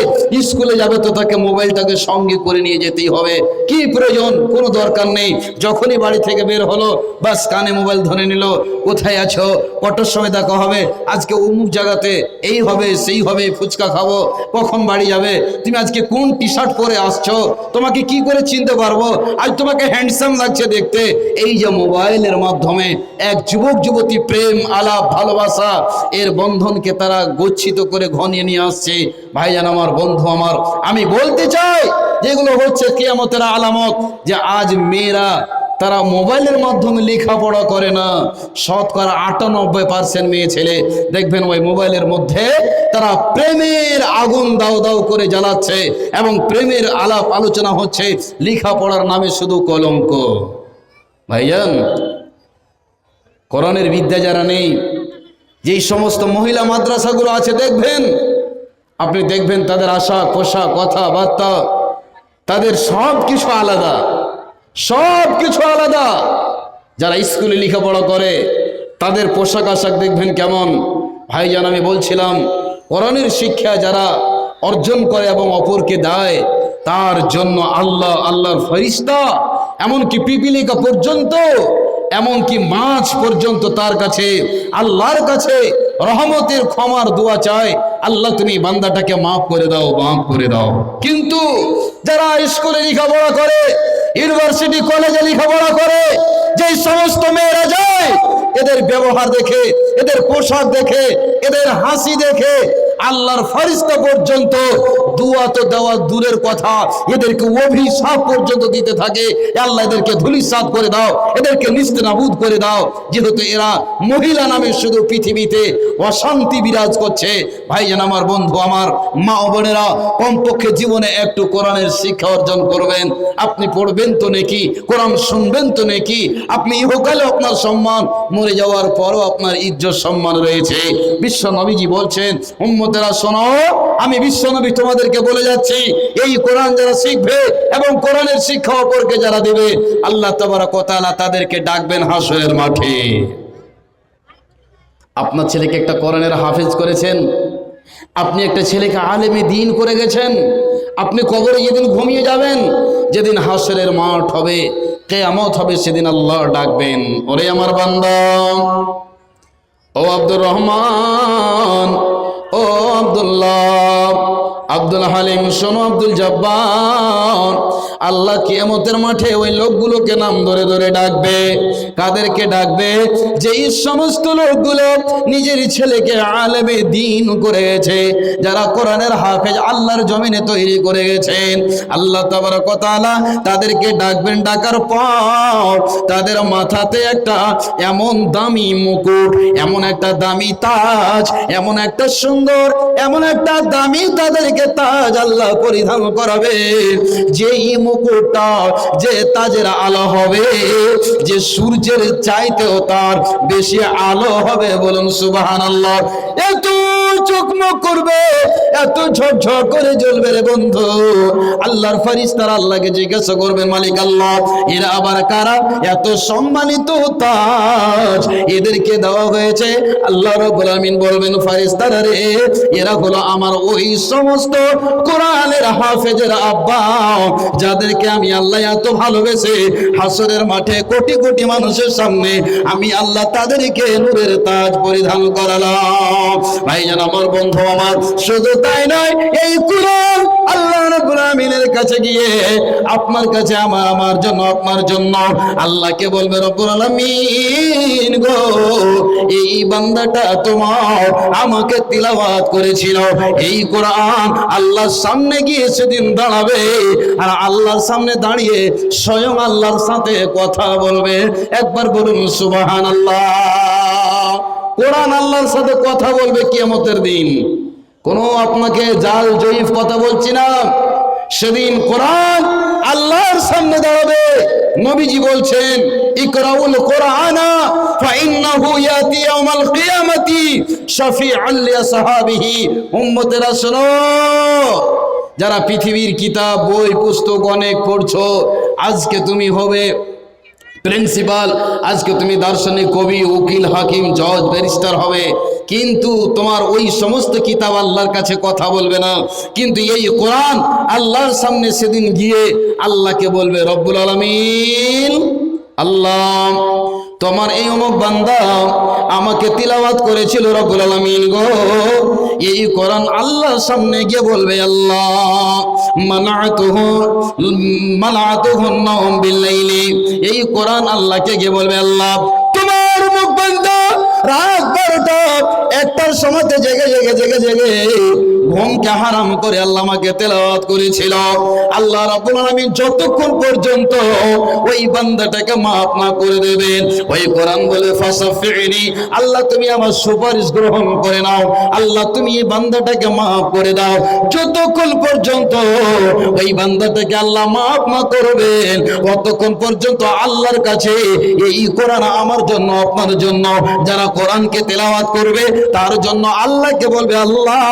স্কুলে যাবে তো তাকে মোবাইলটাকে সঙ্গে করে নিয়ে যেতেই হবে, কি প্রয়োজন? কোনো দরকার নেই। যখনই বাড়ি থেকে বের হলো, বাস কানে মোবাইল ধরে নিল, কোথায় আছো, কটার সময় দেখা হবে, আজকে অমুক জায়গাতে এই হবে সেই হবে, ফুচকা খাবো, কখন বাড়ি যাবে, তুমি আজকে কোন টি শার্ট পরে আসছো, তোমাকে কি করে চিনতে পারবো, আজ তোমাকে হ্যান্ডসাম লাগছে দেখতে। এই যে মোবাইলের মাধ্যমে এক যুবক যুবতী প্রেম আলাপ ভালোবাসা এর বন্ধনকে তারা গচ্ছিত করে ঘনিয়ে নিয়ে আসছে। ভাইজান আমার, বন্ধু আমার, আমি বলতে চাই যেগুলো হচ্ছে কিয়ামতের আলামত, যে আজ মেয়েরা তারা মোবাইলের মাধ্যমে লেখাপড়া করে না। শতকরা 98% মেয়ে ছেলে দেখবেন ওই মোবাইলের মধ্যে তারা প্রেমের আগুন দাও দাও করে জ্বালাচ্ছে, এবং প্রেমের আলাপ আলোচনা হচ্ছে, লেখাপড়ার নামে শুধু কলঙ্ক। ভাইজান, কোরআনের বিদ্যা যারা নেই, যেই সমস্ত মহিলা মাদ্রাসাগুলো আছে দেখবেন, আপনি দেখবেন তাদের আশাক পোশাক কথাবার্তা, তাদের সব কিছু আলাদা, সব কিছু আলাদা। যারা স্কুলে লেখাপড়া করে তাদের পোশাক আশাক দেখবেন কেমন। ভাইজান, আমি বলছিলাম কোরআনের শিক্ষা যারা অর্জন করে এবং অপরকে দেয়, তার জন্য আল্লাহ, আল্লাহর ফেরেশতা, এমনকি পিপিলিকা পর্যন্ত, এমনকি মাছ পর্যন্ত তার কাছে, আল্লাহর কাছে রহমতের ক্ষমার দোয়া চায়, আল্লাহ তুমি বান্দাটাকে মাফ করে দাও, মাফ করে দাও। কিন্তু যারা স্কুলে লেখাপড়া করে, ইউনিভার্সিটি কলেজে লেখাপড়া করে, যে সমস্ত মেয়েরা যায়, এদের ব্যবহার দেখে, এদের পোশাক দেখে, এদের হাসি দেখে আল্লাহর ফেরেশতা পর্যন্ত দুয়া তো দেওয়া দূরের কথা, এদেরকে অভিশাপ পর্যন্ত দিতে থাকে, আল্লাহ এদেরকে ধূলিসাৎ করে দাও, এদেরকে নিস্তেনাবুদ করে দাও, যেহেতু এরা মহিলা নামে শুধু পৃথিবীতে অশান্তি বিরাজ করছে। ভাইজান আমার, বন্ধু আমার, মা ও বোনেরা, কমপক্ষে জীবনে একটু কোরআনের শিক্ষা অর্জন করবেন। আপনি পড়বেন তো নাকি, কোরআন শুনবেন তো নাকি, আপনি ইহকালে আপনার সম্মান, মরে যাওয়ার পরও আপনার ইজ্জত সম্মান রয়েছে। বিশ্ব নবীজি বলছেন, উম্মতেরা শোনো, আমি বিশ্ব নবী তোমাদেরকে বলে যাচ্ছি, এই কোরআন যারা শিখবে এবং কোরআনের শিক্ষা অপরকে যারা দেবে, আল্লাহ তাবারক ওয়া তাআলা তাদেরকে ডাকবেন হাসরের মাঠে। আপনার ছেলেকে একটা কোরআনের হাফেজ করেছেন, আপনি একটা ছেলেকে আলেমে দ্বীন করে গেছেন, আপনি কবরে যেদিন ঘুমিয়ে যাবেন, যেদিন হাসরের মাঠ হবে, কিয়ামত হবে, সেদিন আল্লাহ ডাকবেন, ওরে আমার বান্দা, ও আব্দুর রহমান, ও আব্দুল্লাহ, আব্দুল হালিম, শোনো আব্দুল জব্বার, আল্লাহ কিয়ামতের মাঠে ওই লোকগুলোকে নাম ধরে ধরে ডাকবে। কাদেরকে ডাকবে? যেই সমস্ত লোকগুলো নিজের ছেলেকে আলেমে দ্বীন করে গেছে, যারা কোরআনের হাফেজ আল্লাহর জমিনে তৈরি করে গেছেন, আল্লাহ তাবারক ওয়া তাআলা তাদেরকে ডাকবেন। ডাকার পর তাদের মাথাতে একটা এমন দামি মুকুট, এমন একটা দামি তাজ, এমন একটা সুন্দর, এমন একটা দামি তাদেরকে তাজ আল্লাহ পরিধান করাবে। যেই মুকুটটা, যে তাজের আলো হবে যে সূর্যের চাইতেও তার বেশি আলো হবে। বলুন সুবহানাল্লাহ। এত চকমক করবে, এত ঝকঝক করে জ্বলবে রে বন্ধু। আল্লাহর ফেরেশতারা আল্লাহকে জিজ্ঞাসা করবে, মালিক আল্লাহ, এরা আবার কারা? এত সম্মানিত তাজ এদেরকে দেওয়া হয়েছে। আল্লাহ রাব্বুল আমিন বলবেন, ফেরেশতারা রে, এরা হলো আমার ওই সমস্ত কোরআনের হাফেজের আব্বা, যাদেরকে আমি আল্লাহ এত ভালোবেসে হাসরের মাঠে কোটি কোটি মানুষের সামনে আমি আল্লাহ তাদেরকে নূরের তাজ পরিধান করালাম। ভাইজান আমার, বন্ধু আমার, শুধু তাই নয়, এই কোরআন আল্লাহ রাব্বুল আমিনের কাছে গিয়ে আপনার কাছে আমার জন্য, আপনার জন্য আল্লাহকে বলবে, রব্বুল আলামিন গো, এই বান্দাটা তোমার আমাকে তিলাওয়াত করেছিল, এই কোরআন আল্লাহর সামনে গিয়ে সেদিন দাঁড়াবে, আর আল্লাহর সামনে দাঁড়িয়ে স্বয়ং আল্লাহর সাথে কথা বলবে। একবার বলুন সুবহানাল্লাহ। কোরআন আল্লাহর সাথে কথা বলবে কিয়ামতের দিন। কোনো আপনাকে জাল জয়ীফ কথা বলছি না। সেদিন কোরআন আল্লাহর সামনে দাঁড়াবে। নবীজি বলছেন, ইকরাউল কোরআনা ফাইন্নাহু ইয়াতি ইয়াউমাল কিয়ামাতি শাফিআন লিআসহাবিহি। উম্মতেরা শোনো, যারা পৃথিবীর কিতাব, বই, পুস্তক অনেক পড়ছো, আজকে তুমি হবে প্রিন্সিপাল, আজকে তুমি দার্শনিক, কবি, উকিল, হাকিম, জজ, ব্যারিস্টার হবে, কিন্তু তোমার ওই সমস্ত কিতাব আল্লাহর কাছে কথা বলবে না। কিন্তু এই কোরআন আল্লাহর সামনে সেদিন গিয়ে আল্লাহকে বলবে, রব্বুল আলামিন, আল্লাহ তোমার এই অমুক বান্দা আমাকে তিলাওয়াত করেছিল, রব্বুল আলামিন গো, এই কোরআন আল্লাহর সামনে গিয়ে বলবে, আল্লাহ মানাতুহু নাওম বিল্লাইলি। এই কোরআন আল্লাহকে গিয়ে বলবে, আল্লাহ তোমার অমুক বান্দা রাত 12টা 1টার সময়তে জেগে জেগে জেগে জেগে ঘুমকে হারাম করে আল্লাহ আমাকে তেলাওয়াত করেছিল। আল্লাহ রাব্বুল আলামিন যতক্ষণ পর্যন্ত ওই বান্দাটাকে মাফ না করে দেবেন, ওই কোরআন বলে ফাসাফিনি, আল্লাহ তুমি আমার সুপারিশ গ্রহণ করে নাও, আল্লাহ তুমি এই বান্দাটাকে মাফ করে দাও। যতক্ষণ পর্যন্ত ওই বান্দাটাকে আল্লাহ মাফ না করবেন, ততক্ষণ পর্যন্ত আল্লাহর কাছে এই কোরআন আমার জন্য, আপনার জন্য, যারা কোরআনকে তেলাওয়াত করবে তার জন্য আল্লাহকে বলবে, আল্লাহ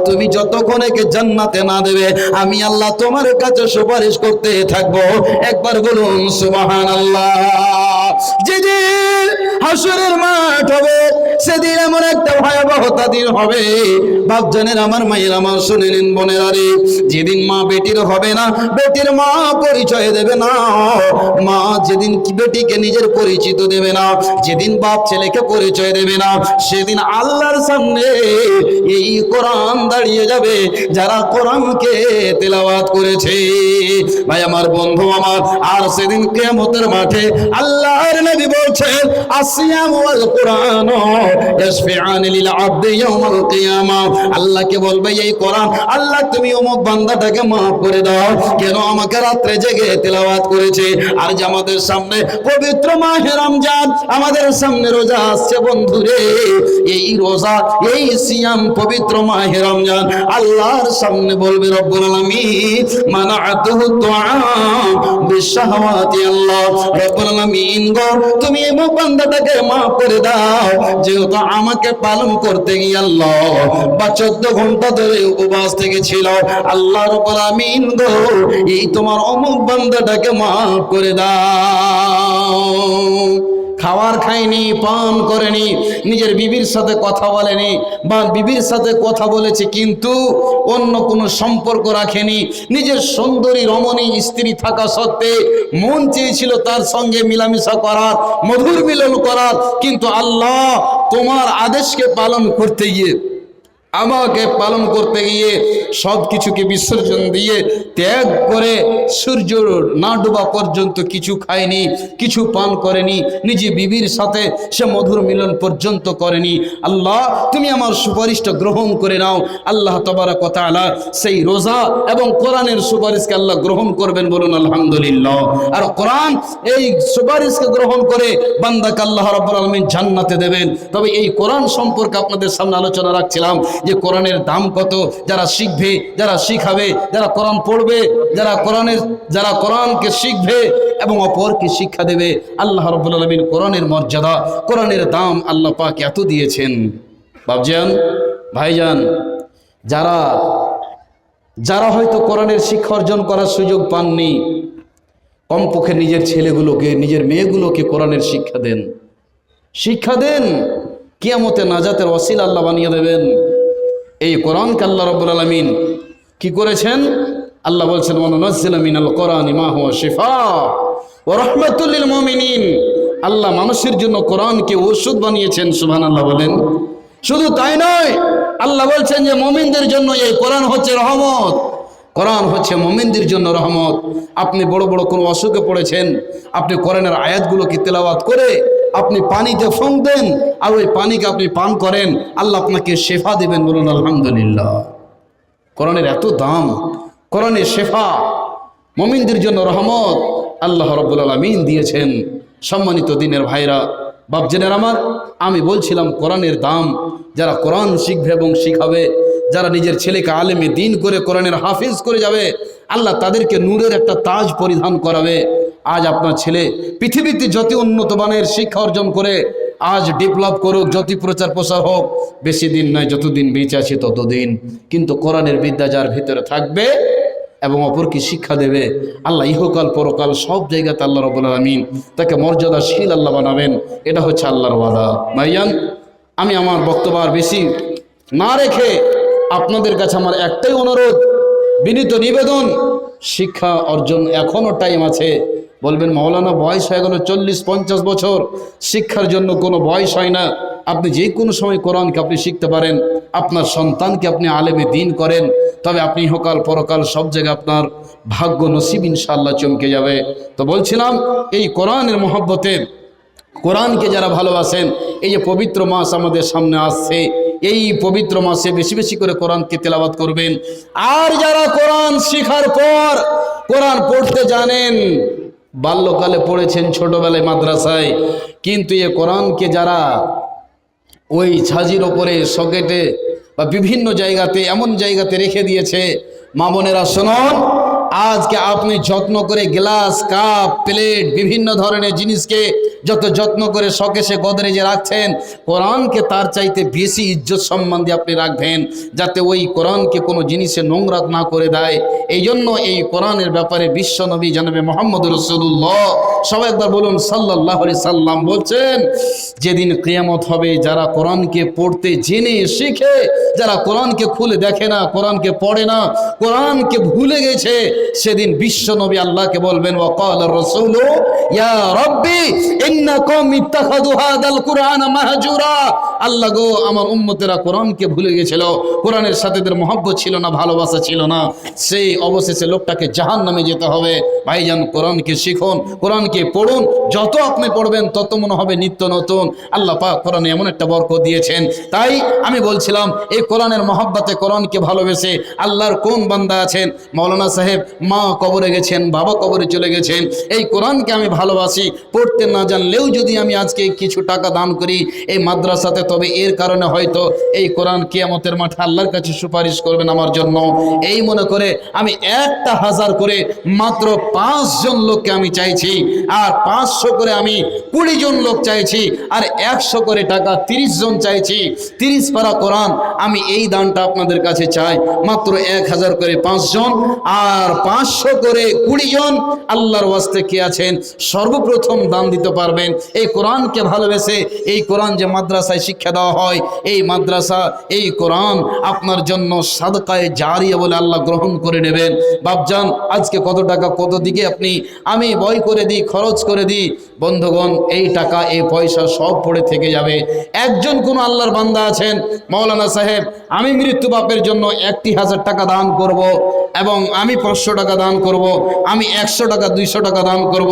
তুমি যতক্ষণ একে জান্নাতে না দেবে আমি আল্লাহ তোমার কাছে সুপারিশ করতে থাকবো। একবার বলুন সুবহানাল্লাহ। যেদিন হাসরের মাঠ হবে, সেদিন এমন একটা ভয়াবহতা দিন হবে। বাপজানের আমার, মায়ের আমার, শুনে নিন বোনেরা রে, যেদিন মা বেটির হবে না, বেটির মা পরিচয় দেবে না, মা যেদিন বেটিকে নিজের পরিচিত দেবে না, যেদিন বাপ ছেলেকে পরিচয় দেবে না, সেদিন আল্লাহর সামনে এই কোরআন দাঁড়িয়ে যাবে, যারা কোরআনকে তেলাওয়াত করেছে। ভাই আমার, বন্ধু আমার, আর সেদিন কিয়ামতের মাঠে আল্লাহর নবী বলছেন, আসিয়াম ওয়াল কোরআন ইয়াশফিআন লিল আবদি ইয়াউমাল কিয়ামাহ। আল্লাহকে বলবে, এই কোরআন আল্লাহ তুমি অমুক বান্দাটাকে মাফ করে দাও, কেন আমাকে রাত্রে জেগে তেলাওয়াত করেছে। আর যে আমাদের সামনে পবিত্র মাহে রমজান, আমাদের সামনে রোজা আসছে বন্ধুরে, এই রোজা, এই সিয়াম, পবিত্র মাহে রমজান, আল্লাহর সামনে বলবে, রব্বুল আলামিন মানাতুহু তুআম বিশাহওয়াতি, আল্লাহ রব্বুল আলামিন গো, তুমি এই বান্দাটাকে মাফ করে দাও, যেহেতু আমাকে পালন করতে গিয়ে আল্লাহ বা 14 ঘন্টা ধরে উপবাস থেকে ছিল, আল্লাহ রব্বুল আলামিন গো, এই তোমার অমুক বান্দাটাকে মাফ করে দাও। খাবার খায়নি, পান করেনি, নিজের বিবির সাথে কথা বলেনি, বা বিবির সাথে কথা বলেছে কিন্তু অন্য কোনো সম্পর্ক রাখেনি, নিজের সুন্দরী রমণী স্ত্রী থাকা সত্ত্বে মন চেয়েছিল তার সঙ্গে মিলামিশা করার, মধুর মিলন করার, কিন্তু আল্লাহ তোমার আদেশকে পালন করতে গিয়ে আমাকে পালন করতে গিয়ে সব কিছুকে বিসর্জন দিয়ে ত্যাগ করে সূর্য না ডোবা পর্যন্ত কিছু খায়নি, কিছু পান করেনি, নিজে বিবির সাথে সে মধুর মিলন পর্যন্ত করেনি। আল্লাহ তুমি আমার সুপারিশটা গ্রহণ করে নাও। আল্লাহ তাবারক ওয়া তাআলা সেই রোজা এবং কোরআনের সুপারিশকে আল্লাহ গ্রহণ করবেন, বলুন আলহামদুলিল্লাহ। আর কোরআন এই সুপারিশকে গ্রহণ করে বান্দাকে আল্লাহ রাব্বুল আলামিন জান্নাতে দেবেন। তবে এই কোরআন সম্পর্কে আপনাদের সামনে আলোচনা রাখছিলাম যে কোরআনের দাম কত, যারা শিখবে, যারা শিখাবে, যারা কোরআন পড়বে, যারা কোরআনকে শিখবে এবং অপরকে শিক্ষা দেবে। আল্লাহ রাব্বুল আলামিন কোরআনের মর্যাদা, কোরআনের দাম আল্লাহ পাক এত দিয়েছেন। বাবজান, ভাইজান, যারা হয়তো কোরআনের শিক্ষা অর্জন করার সুযোগ পাননি, কমপক্ষে নিজের ছেলেগুলোকে, নিজের মেয়েগুলোকে কোরআনের শিক্ষা দেন। কিয়ামতে নাজাতের ওসিলা আল্লাহ বানিয়ে দেবেন। এই কোরআনকে আল্লাহ রাব্বুল আলামিন কি করেছেন? আল্লাহ বলছেন ওয়ানুনাজ্জিলু মিনাল কোরআনি মা হুয়া শিফা ওয়া রাহমাতুল লিল মুমিনিন। আল্লাহ মানুষের জন্য কোরআনকে ওষুধ বানিয়েছেন, সুবহানাল্লাহ বলেন। শুধু তাই নয়, আল্লাহ বলছেন যে মুমিনদের জন্য এই কোরআন হচ্ছে রহমত। কোরআন হচ্ছে মুমিনদের জন্য রহমত। আপনি বড় বড় কোনো অসুখে পড়েছেন, আপনি কোরআনের আয়াতগুলোকে তেলাওয়াত করে আপনি পানিতে ফুঁক দেন আর ওই পানিকে আপনি পান করেন, আল্লাহ আপনাকে শেফা দিবেন, বলুন আলহামদুলিল্লাহ। কোরআনের এত দাম, কোরআনের শেফা, মুমিনদের জন্য রহমত আল্লাহ রাব্বুল আলামিন দিয়েছেন। সম্মানিত দিনের ভাইরা, বাপজেনের আমার, আমি বলছিলাম কোরআনের দাম। যারা কোরআন শিখবে এবং শিখাবে, যারা নিজের ছেলেকে আলেমে দিন করে কোরআনের হাফিজ করে যাবে, আল্লাহ তাদেরকে নূরের একটা তাজ পরিধান করাবে। আজ আপনার ছেলে পৃথিবীতে যত উন্নত মানের শিক্ষা অর্জন করে আজ ডেভেলপ করুক, যত প্রচার প্রসার হোক, বেশি দিন নয়, যতদিন বেঁচে আছি ততদিন। কিন্তু কোরআনের বিদ্যা যার ভিতরে থাকবে এবং অপরকে শিক্ষা দেবে, আল্লাহ ইহকাল পরকাল সব জায়গাতে আল্লাহ রাব্বুল আলামিন তাকে মর্যাদাশীল আল্লাহ বানাবেন। এটা হচ্ছে আল্লাহর ওয়াদা। ভাইজান, আমি আমার বক্তব্য আর বেশি না রেখে আপনাদের কাছে আমার একটাই অনুরোধ, বিনীত নিবেদন, শিক্ষা অর্জন এখনো টাইম আছে। বলবেন মাওলানা বয়স হয়ে গেল 40-50 বছর, শিক্ষার জন্য কোনো বয়স হয় না। আপনি যে কোনো সময় কোরআনকে আপনি শিখতে পারেন। আপনার সন্তানকে আপনি আলেমে দিন করেন, তবে আপনি ইহকাল পরকাল সব জায়গায় আপনার ভাগ্য নসিব ইনশাআল্লাহ চমকে যাবে। তো বলছিলাম, এই কোরআনের মহব্বতে, কোরআনকে যারা ভালোবাসেন, এই যে পবিত্র মাস আমাদের সামনে আসছে, এই পবিত্র মাসে বেশি বেশি করে কোরআনকে তেলাওয়াত করবেন। আর যারা কোরআন শিখার পর কোরআন পড়তে জানেন, বাল্যকালে পড়েছেন, ছোটবেলায় মাদ্রাসায়, কিন্তু এ কোরআনকে যারা ওই ছাজির ওপরে, সকেটে বা বিভিন্ন জায়গাতে, এমন জায়গাতে রেখে দিয়েছে, মা বোনেরা শুনুন, আজকে আপনি যত্ন করে গ্লাস, কাপ, প্লেট, বিভিন্ন ধরনের জিনিসকে যত যত্ন করে শোকেসে গোদরেজে রাখছেন, কোরআনকে তার চাইতে বেশি ইজ্জত সম্মান দিয়ে আপনি রাখবেন, যাতে ওই কোরআনকে কোনো জিনিসে নোংরা না করে দেয়। এই জন্য এই কোরআনের ব্যাপারে বিশ্ব নবী জনাবে মুহাম্মদ রাসূলুল্লাহ, সবাই একবার বলুন সাল্লাল্লাহু আলাইহি সাল্লাম, বলছেন যেদিন কিয়ামত হবে, যারা কোরআনকে পড়তে জেনে শিখে, যারা কোরআনকে খুলে দেখে না, কোরআনকে পড়ে না, কোরআনকে ভুলে গেছে, সেদিন বিশ্ব নবী আল্লাহকে বলবেন ওয়াকালা রাসূলু ইয়া রাব্বি ইন্না কওমি ইত্তাখাযু হাদাল কুরআনা মাহজুরা। আল্লাহ গো, আমার উম্মতেরা কোরআনকে ভুলে গিয়েছিল, কোরআনের সাথে এদের মহব্বত ছিল না, ভালোবাসা ছিল না, সেই অবশেষে লোকটাকে জাহান্নামে যেতে হবে। ভাইজান, কোরআনকে শিখুন, কোরআনকে পড়ুন, যত আপনি পড়বেন তত মনে হবে নিত্য নতুন। আল্লাহ পাক কোরআনে এমন একটা বরকত দিয়েছেন। তাই আমি বলছিলাম, এই কোরআনের মহব্বতে, কোরআনকে ভালোবেসে আল্লাহর কোন বান্দা আছেন, মাওলানা সাহেব মা কবরে গেছেন, বাবা কবরে চলে গেছেন, এই কোরআনকে আমি ভালোবাসি, পড়তে না জানলেও যদি আমি আজকে কিছু টাকা দান করি এই মাদ্রাসাতে, তবে এর কারণে হয়তো এই কোরআন কিয়ামতের মাঠে আল্লাহর কাছে সুপারিশ করবেন আমার জন্য। এই মনে করে আমি 1000 করে মাত্র 5 জন লোককে আমি চাইছি, আর 500 করে আমি 20 জন লোক চাইছি, আর 100 করে টাকা 30 জন চাইছি। 30 পারা কোরআন আমি এই দানটা আপনাদের কাছে চাই, মাত্র 1000 করে 5 জন, আর 500 করে 20 জন। আল্লাহর ওয়াস্তে কে আছেন সর্বপ্রথম দান দিতে পারবেন, এই কোরআনকে ভালোবেসে, এই কোরআন যে মাদ্রাসায় শিক্ষা শিক্ষা দেওয়া হয়, এই মাদ্রাসা, এই কোরআন আপনার জন্য সাদকায়ে জারিয়া বলে আল্লাহ গ্রহণ করে নেবেন। বাপজান, আজকে কত টাকা কত দিকে আমি বই করে দিই, খরচ করে দিই, বন্ধুগণ এই টাকা এই পয়সা সব পড়ে থেকে যাবে। একজন কোন আল্লাহর বান্দা আছেন, মাওলানা সাহেব আমি মৃত্যু বাপের জন্য 1000 টাকা দান করব, এবং আমি 500 টাকা দান করব, আমি 100 টাকা 200 টাকা দান করব,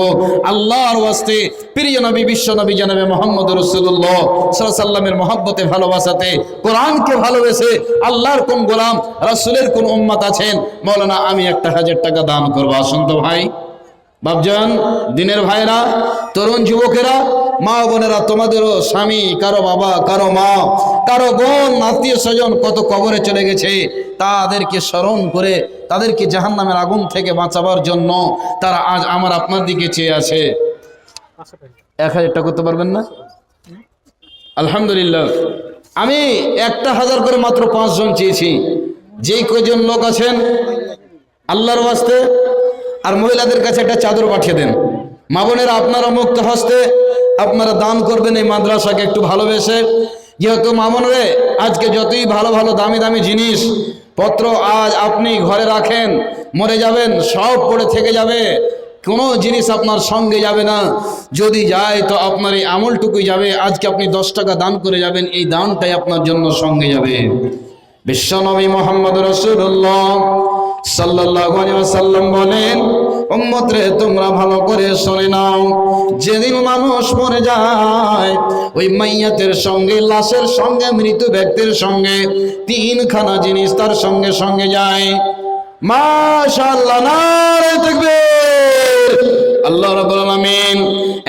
আল্লাহর ওয়াস্তে প্রিয় নবী বিশ্ব নবী জনাবে মুহাম্মদ রাসূলুল্লাহ সাল্লাল্লাহু আলাইহি সাল্লামের মহব্বতে ভালোবাসাতে, কোরআনকে ভালোবেসে, আল্লাহর কোন গোলাম রাসূলের কোন উম্মত আছেন, মাওলানা আমি 1000 টাকা দান করব। আসুন তো ভাই, বাপজান, দিনের ভাইরা, তরুণ যুবকেরা, মা বোনেরা, তোমাদেরও স্বামী, কারো বাবা, কারো মা, কারো বোন, আত্মীয় স্বজন কত কবরে চলে গেছে, তাদেরকে স্মরণ করে তাদেরকে জাহান্নামের আগুন থেকে বাঁচাবার জন্য তারা আজ আমার আপনার দিকে চেয়ে আছে। 1000 টাকা করতে পারবেন না? আলহামদুলিল্লাহ, আমি 1000 করে মাত্র 5 জন চেয়েছি। যেই কয়জন লোক আছেন আল্লাহর ওয়াস্তে, আর মহিলাদের কাছে একটা চাদর পাঠিয়ে দেন। মা বোনেরা, আপনারা মুক্ত হস্তে আপনারা দান করবেন এই মাদ্রাসাকে একটু ভালোবেসে। যেহেতু মা বোনেরা আজকে যতই ভালো ভালো দামি দামি জিনিস পত্র আজ আপনি ঘরে রাখেন, মরে যাবেন সব পড়ে থেকে যাবে, কোনো জিনিস আপনার সঙ্গে যাবে না। যদি যায় তো আপনার এই আমলটুকুই যাবে। আজকে আপনি 10 টাকা দান করে যাবেন, এই দানটাই আপনার জন্য সঙ্গে যাবে। বিশ্বনবী মুহাম্মদ রাসূলুল্লাহ সাল্লাল্লাহু আলাইহি ওয়াসাল্লাম বলেন, উম্মত রে তোমরা ভালো করে শুনে নাও, যেদিন মানুষ মরে যায় ওই মাইয়াতের সঙ্গে, লাশের সঙ্গে, মৃত ব্যক্তির সঙ্গে 3খানা জিনিস তার সঙ্গে সঙ্গে যায়। মাশাআল্লাহ, নারে তাকবীর। আল্লাহ রাব্বুল আলামিন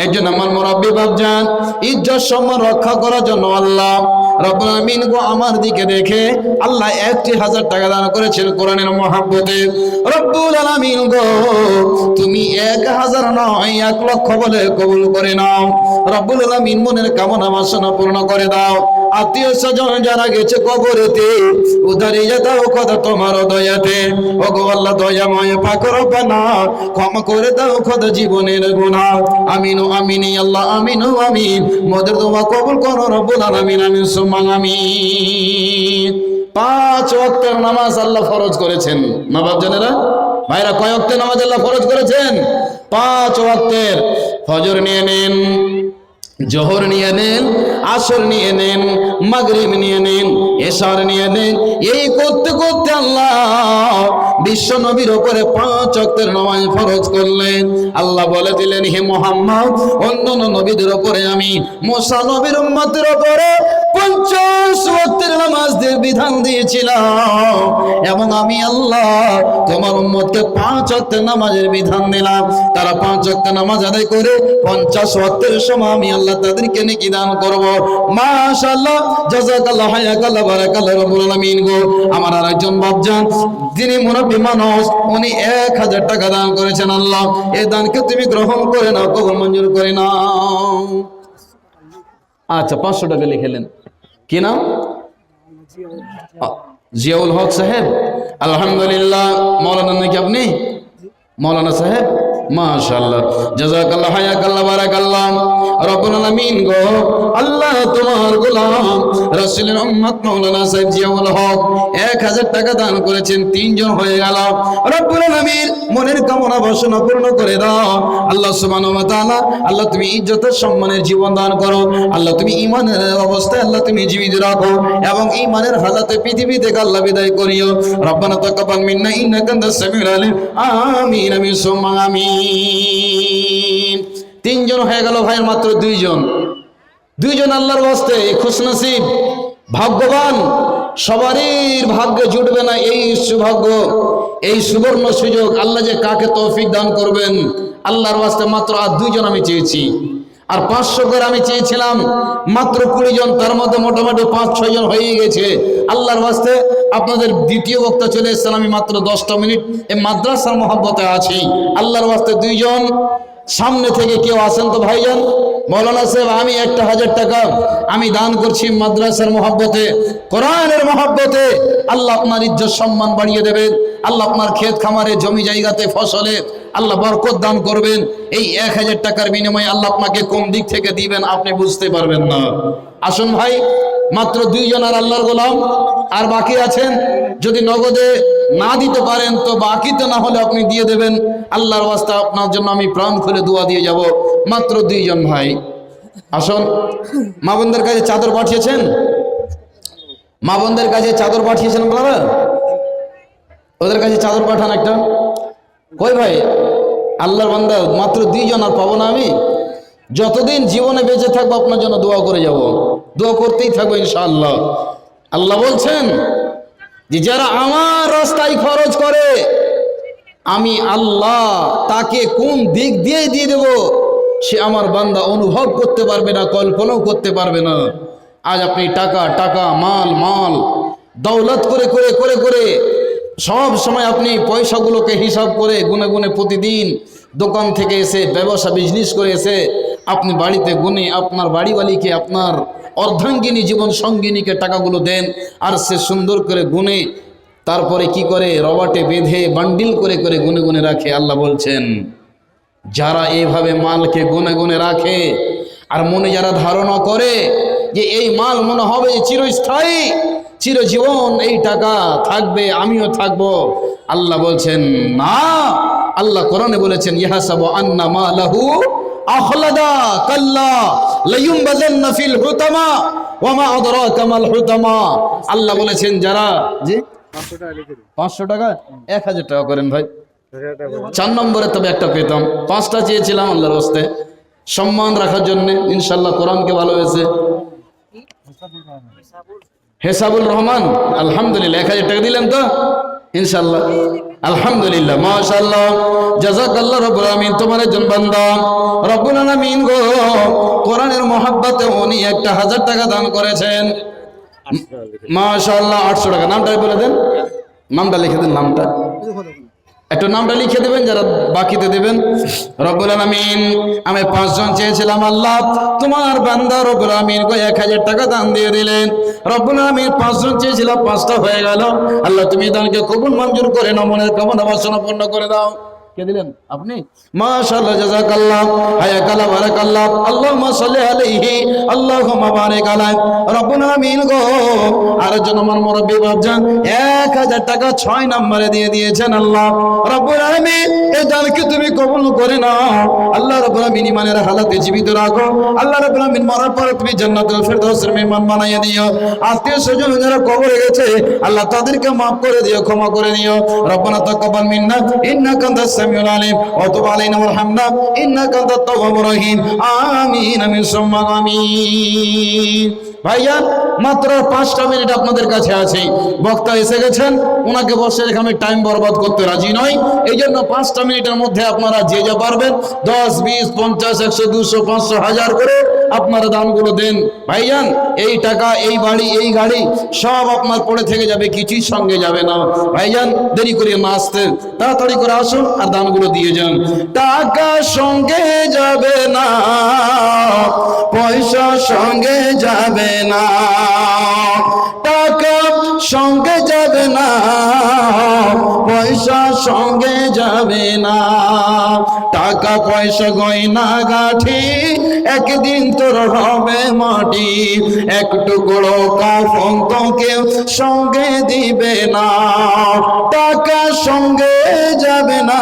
একজন আমার মুরাব্বি বাপজান, ইজ্জত সম্মান রক্ষা করার জন্য আল্লাহ রাব্বুল আলামিন গো আমার দিকে দেখে আল্লাহ 1000 টাকা দান করেছেন কোরআনের মহব্বতে। রব্বুল আলামিন গো তুমি 1000 নয় 1 লক্ষ বলে কবুল করে নাও। রব্বুল আলামিন মনের কামনা বাসনা পূর্ণ করে দাও। আত্মীয় স্বজন যারা গেছে কবরেতে, উদারিয়ে দাও খোদা তোমার দয়াতে। ও গো আল্লাহ দয়াময় পাক রব্বানা, ক্ষমা করে দাও খোদা জীবনের গুনাহ। আমিন ও আমিন আল্লাহ, আমিন ও আমিন। মোদের দোয়া কবুল করো রব্বুল আলামিন, আমিন সুম্মা আমিন। 5 ওয়াক্তের নামাজ আল্লাহ ফরজ করেছেন। মা বাপ জানেরা, ভাইরা, কয় ওয়াক্তের নামাজ আল্লাহ ফরজ করেছেন? 5 ওয়াক্তের। ফজর নিয়ে নেন, জোহর নিয়ে নেন, আসর নিয়ে নেন, মাগরিব নিয়ে নেন, এশার নিয়ে নেন। এই করতে করতে আল্লাহ বিশ্ব নবীর উপরে 5 ওয়াক্তের নামাজ ফরজ করলেন। আল্লাহ বলে দিলেন, হে মুহাম্মদ, অন্যান্য নবীদের উপরে আমি মুসা নবীর উম্মতের উপরে 50 ওয়াক্তের নামাজের বিধান দিয়েছিলাম, এবং আমি আল্লাহ তোমার উম্মতকে 5 ওয়াক্তের নামাজের বিধান দিলাম। তারা 5 ওয়াক্তের নামাজ আদায় করে 50 ওয়াক্তের সময় আমি আল্লাহ তাদেরকে নেকি দান করব। মাশাআল্লাহ, জাযাকাল্লাহ, হায়াকাল্লাহ, বারাকাল্লাহ রব্বুল আলামিন গো। আমার আরেকজন বাপজান, যিনি মুরব্বী মানুষ, উনি 1000 টাকা দান করেছেন। আল্লাহ এই দানকে তুমি গ্রহণ করে নাও, কবুল মঞ্জুর করে নাও। আচ্ছা, 500 টাকা লিখেলেন। কি নাম? জিয়াউল হক সাহেব। আলহামদুলিল্লাহ। মৌলানা নাকি আপনি? মৌলানা সাহেব, মাশাআল্লাহ, জাযাকাল্লাহ, হায়াকাল্লাহ, বারাকাল্লাহ রব্বুল আলামিন গো। আল্লাহ তোমার গোলাম রাসূলের উম্মত মাওলানা সাহেব জিয়াউল হক 1000 টাকা দান করেছেন, 3 জন হয়ে গেল। রব্বুল আলামিন মনের কামনা বাসনা পূর্ণ করে দাও। আল্লাহ সুবহানাহু ওয়া তাআলা, আল্লাহ তুমি ইজ্জতের সম্মানের জীবন দান করো। আল্লাহ তুমি ঈমানের অবস্থায় আল্লাহ তুমি জীবিত রাখো, এবং ঈমানের হালাতে পৃথিবী থেকে আল্লাহ বিদায় করিও। রব্বানা তাকাব্বাল মিন্না ইন্নাকা আনতাস সামিউল আলিম। আমিন, আমিন সুম্মা আমিন। 3 জন হয়ে গেল ভাই, মাত্র 2 জন। 2 জন আল্লাহর ওয়াস্তে খুশনসিব, ভাগ্যবান। সবারই ভাগ্যে জুটবে না এই সৌভাগ্য, এই সুবর্ণ সুযোগ। আল্লাহ যে কাকে তৌফিক দান করবেন আল্লাহর ওয়াস্তে। মাত্র আর 2 জন আমি চেয়েছি, আর 500 করে আমি চেয়েছিলাম, মাত্র 20 জন। তার মধ্যে মোটামুটি 5-6 জন হয়ে গেছে। আল্লাহর ওয়াস্তে আপনাদের দ্বিতীয় বক্তা চলে এসেছেন। আমি মাত্র 10টা মিনিট এই মাদ্রাসার মহব্বতে আছি। আল্লাহর ওয়াস্তে 2 জন সামনে থেকে কেউ আসেন তো ভাইজান। মৌলানা সাহেব, আমি 1000 টাকা আমি দান করছি মাদ্রাসার মহব্বতে, কোরআনের মহব্বতে। আল্লাহ আপনার ইজ্জত সম্মান বাড়িয়ে দেবেন। আল্লাহ আপনার ক্ষেত খামারে, জমি জায়গাতে, ফসলে আল্লাহ বরকত দান করবেন। এই 1000 টাকার বিনিময়ে আল্লাহ আপনাকে কোন দিক থেকে দিবেন আপনি বুঝতে পারবেন না। আসুন ভাই, মাত্র 2 জন আর আল্লাহর গোলাম, আর বাকি আছেন। যদি নগদে না দিতে পারেন তো বাকিতে না হলে আপনি দিয়ে দেবেন। আল্লাহর ওয়াস্তে আপনার জন্য আমি প্রাণ খুলে দোয়া দিয়ে যাব। মাত্র 2 জন ভাই আসুন। মা বোনদের কাছে চাদর পাঠিয়েছেন, মা বোনদের কাছে চাদর পাঠিয়েছেন আপনারা, ওদের কাছে চাদর পাঠান একটা। কই ভাই আল্লাহর বান্দা, মাত্র 2 জন আর পাবো না আমি? যতদিন জীবনে বেঁচে থাকবো আপনার জন্য দোয়া করে যাব, দোয়া করতেই থাকবো ইনশাআল্লাহ। আল্লাহ বলছেন যে যারা আমার রাস্তায় খরচ করে আমি আল্লাহ তাকে কোন দিক দিয়ে দিয়ে দেব সে আমার বান্দা অনুভব করতে পারবে না, কল্পনাও করতে পারবে না। আজ আপনি টাকা টাকা মাল মাল দৌলত করে করে করে করে সব সময় আপনি পয়সাগুলোকে হিসাব করে গুনে গুনে প্রতিদিন দোকান থেকে এসে ব্যবসা বিজনেস করে এসে আপনি বাড়িতে গুনে আপনার বাড়িওয়ালিকে আপনার অর্ধাঙ্গিনী জীবন সঙ্গিনীকে টাকাগুলো দেন, আর সে সুন্দর করে গুনে তারপরে কি করে রবাটে বেঁধে বান্ডিল করে করে গুনে গুনে রাখে। আল্লাহ বলছেন যারা এইভাবে মালকে গুনে গুনে রাখে আর মনে যারা ধারণা করে যে এই মাল মনে হবে চিরস্থায়ী, চিরজীবন এই টাকা থাকবে, আমিও থাকবো, আল্লাহ বলছেন না। আল্লাহ কোরআনে বলেছেন ইয়াহসাবু আন্না মালাহু আখলাদা কাল্লা লায়ুমবাযান্না ফিল হুতামা ওয়া মা আদরাকা মাল হুতামা। আল্লাহ বলেছেন যারা জি 500 টাকা 1000 টাকা করেন ভাই, 4 নম্বরে তবে একটা পেতাম, 5টা চেয়েছিলাম আল্লাহর রাস্তে সম্মান রাখার জন্য ইনশাআল্লাহ, কোরআনকে ভালোবেসে। হেসাবুল রহমান আলহামদুলিল্লাহ 1000 টাকা দিলেন তো ইনশাআল্লাহ, আলহামদুলিল্লাহ মাশাআল্লাহ জাযাকাল্লাহ রব্বুল আলামিন। তোমার একজন বান্দা রব্বুল আলামিন গো কোরআনের মহব্বতে উনি একটা 1000 টাকা দান করেছেন মাশাআল্লাহ। 800 টাকা। নামটা বলে দেন, নামটা লিখে দেন, নামটা একটু নামটা লিখে দেবেন যারা বাকিতে দেবেন। রব্বুল আলামিন আমি 5 জন চেয়েছিলাম, আল্লাহ তোমার বান্দা রব্বুল আলামিন কো 1000 টাকা দান দিয়ে দিলেন। রব্বুল আলামিন 5 জন চেয়েছিলাম, 5টা হয়ে গেল। আল্লাহ তুমি দানকে কবুল মঞ্জুর করে নাও, মনের কামনা বাসনা পূর্ণ করে দাও। কে দিলেন? আপনি। মাশাআল্লাহ জাযাকাল্লাহ হায়াকাল্লাহ বারাকাল্লাহ আল্লাহুম্মা সাল্লি আলাইহি আল্লাহুম্মা বারিক আলাইহি। রব্বুল আলামিন গো আরেকজন আমার মুরব্বি বাপজান 1000 টাকা 6 নম্বরে দিয়ে দিয়েছেন। আল্লাহ রব্বুল আলামিন এই দানকে তুমি কবুল করে নাও। আল্লাহ রব্বুল আলামিন ইমানের হালাতে জীবিত রাখো। আল্লাহ রব্বুল আলামিন মরার পরে তুমি জান্নাতুল ফেরদাউসের মেহমান বানাইয়া দিও। আত্মীয় স্বজন যারা কবরে গেছে আল্লাহ তাদেরকে মাফ করে দিও, ক্ষমা করে দিও। রব্বানা তাকাব্বাল মিন্না ইন্নাকা আনতাস সামিউল আলিম ওয়া তুব আলাইনা ওয়ারহামনা ইন্নাকা আনতাত তাওয়াবুর রহিম। আমিন আমিন সুম্মা আমিন। ভাইজান মাত্র 5টা মিনিট আপনাদের কাছে আছে, বক্তা এসে গেছেন, ওনাকে বসে রেখে আমি টাইম বরবাদ করতে রাজি নই। এই জন্য 5টা মিনিটের মধ্যে আপনারা যে যা পারবেন 10, 20, 50, 100, 200, 500, 1000 করে আপনারা দানগুলো দেন। ভাইজান এই টাকা, এই বাড়ি, এই গাড়ি সব আপনার পড়ে থেকে যাবে, কিছুই সঙ্গে যাবে না। ভাইজান দেরি করে না আসতে, তাড়াতাড়ি করে আসুন আর দানগুলো দিয়ে যান। টাকা সঙ্গে যাবে না, পয়সা সঙ্গে যাবে না, টাকা সঙ্গে যাবে না, পয়সা সঙ্গে যাবে না। টাকা পয়সা গয়না গাঠি একদিন তোর হবে মাটি, এক টুকরো কাফন তো কেউ সঙ্গে দিবে না। টাকা সঙ্গে যাবে না,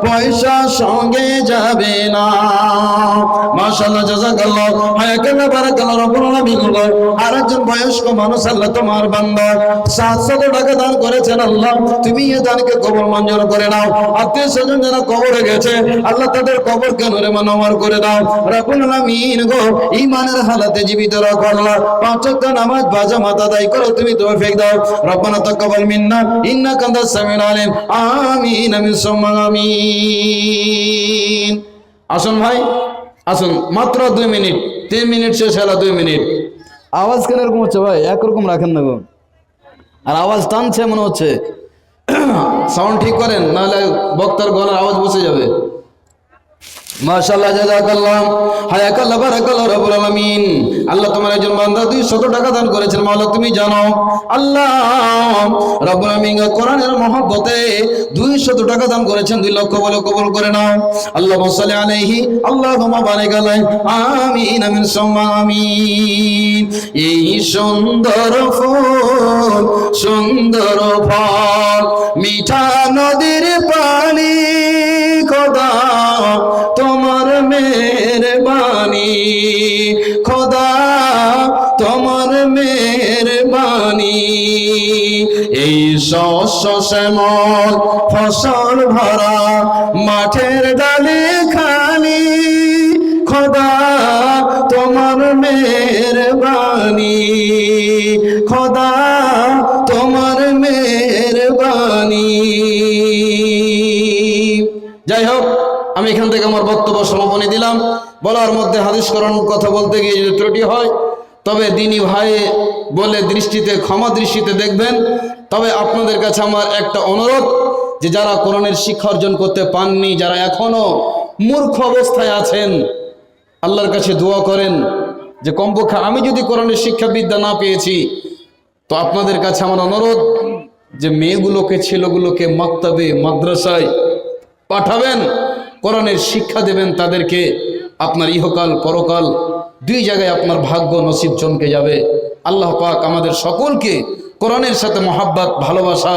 পয়সা সঙ্গে যাবে না। মাশাআল্লাহ জাযাকাল্লাহ হায়াকাল্লাহ বারাকাল্লাহ রব্বুল আলামিন। আরেকজন বয়স্ক মানুষ আল্লাহ তোমার বান্দা 700 টাকা দান করেছেন। আল্লাহ তুমি এই দানকে কবুল মঞ্জুর করে নাও। আত্মীয় স্বজন যারা কবরে গেছে আল্লাহ তাদের কবরকে নূরে মনোয়ার করে দাও। রব্বুল আলামিন গো ঈমানের হালাতে জীবিত রাখো। আল্লাহ 5 ওয়াক্ত নামাজ বাজামাত আদায় করো তুমি তৌফিক দাও। রব্বানা তাকাব্বাল মিন্না ইন্নাকা আনতাস সামিউল আলিম। আমিন আমিন সুম্মা আমিন। আসুন ভাই আসুন, মাত্র 2 মিনিট, 3 মিনিট শেষ হলো, 2 মিনিট। আওয়াজ কেন এরকম হচ্ছে ভাই? একরকম রাখেন না গো, আর আওয়াজ টানছে মনে হচ্ছে। সাউন্ড ঠিক করেন, নাহলে বক্তার গলার আওয়াজ বসে যাবে। মাশাআল্লাহ, জাযাকাল্লাহ, হায়াকাল্লাহ, বারাকাল্লাহ রাব্বুল আলামিন। আল্লাহ তোমার একজন বান্দা 200 টাকা দান করেছেন। মাওলা তুমি জানো, আল্লাহ রাব্বুল আলামিন কোরআনের মহব্বতে 200 টাকা দান করেছেন। 2 লক্ষ বলে কবুল করে নাও। আল্লাহুম্মা সাল্লি আলাইহি, আল্লাহুম্মা বারিক আলাইহি, আমিন আমিন সুম্মা আমিন। এই সুন্দর ফুল, সুন্দর ফল, মিঠা নদীর পানি, খোদা তোমার মেহেরবানি, খোদা তোমার মেহেরবানি। এই শস্য শ্যামল ফসল ভরা মাঠের ডালে খালি, খোদা তোমার মেহেরবানি, খোদা তোমার মেহেরবানি। যাই হোক, আমি এখান থেকে আমার বক্তব্য সমাপনী দিলাম। বলার মধ্যে হাদিস কোরআন কথা বলতে গিয়ে যদি ত্রুটি হয়, তবে দিনী ভাই বলে দৃষ্টিতে, ক্ষমা দৃষ্টিতে দেখবেন। তবে আপনাদের কাছে আমার একটা অনুরোধ, যে যারা কোরআনের শিক্ষা অর্জন করতে পাননি, যারা এখনো মূর্খ অবস্থায় আছেন, আল্লাহর কাছে দোয়া করেন যে কমপক্ষে আমি যদি কোরআনের শিক্ষাবিদ্যা না পেয়েছি, তো আপনাদের কাছে আমার অনুরোধ যে মেয়েগুলোকে, ছেলেগুলোকে মাক্তাবে, মাদ্রাসায় পাঠাবেন, কোরআনের শিক্ষা দেবেন তাদেরকে। আপনার ইহকাল পরকাল 2 জায়গায় আপনার ভাগ্য নসিব চমকে যাবে। আল্লাহ পাক আমাদের সকলকে কোরআনের সাথে মহাব্বত, ভালোবাসা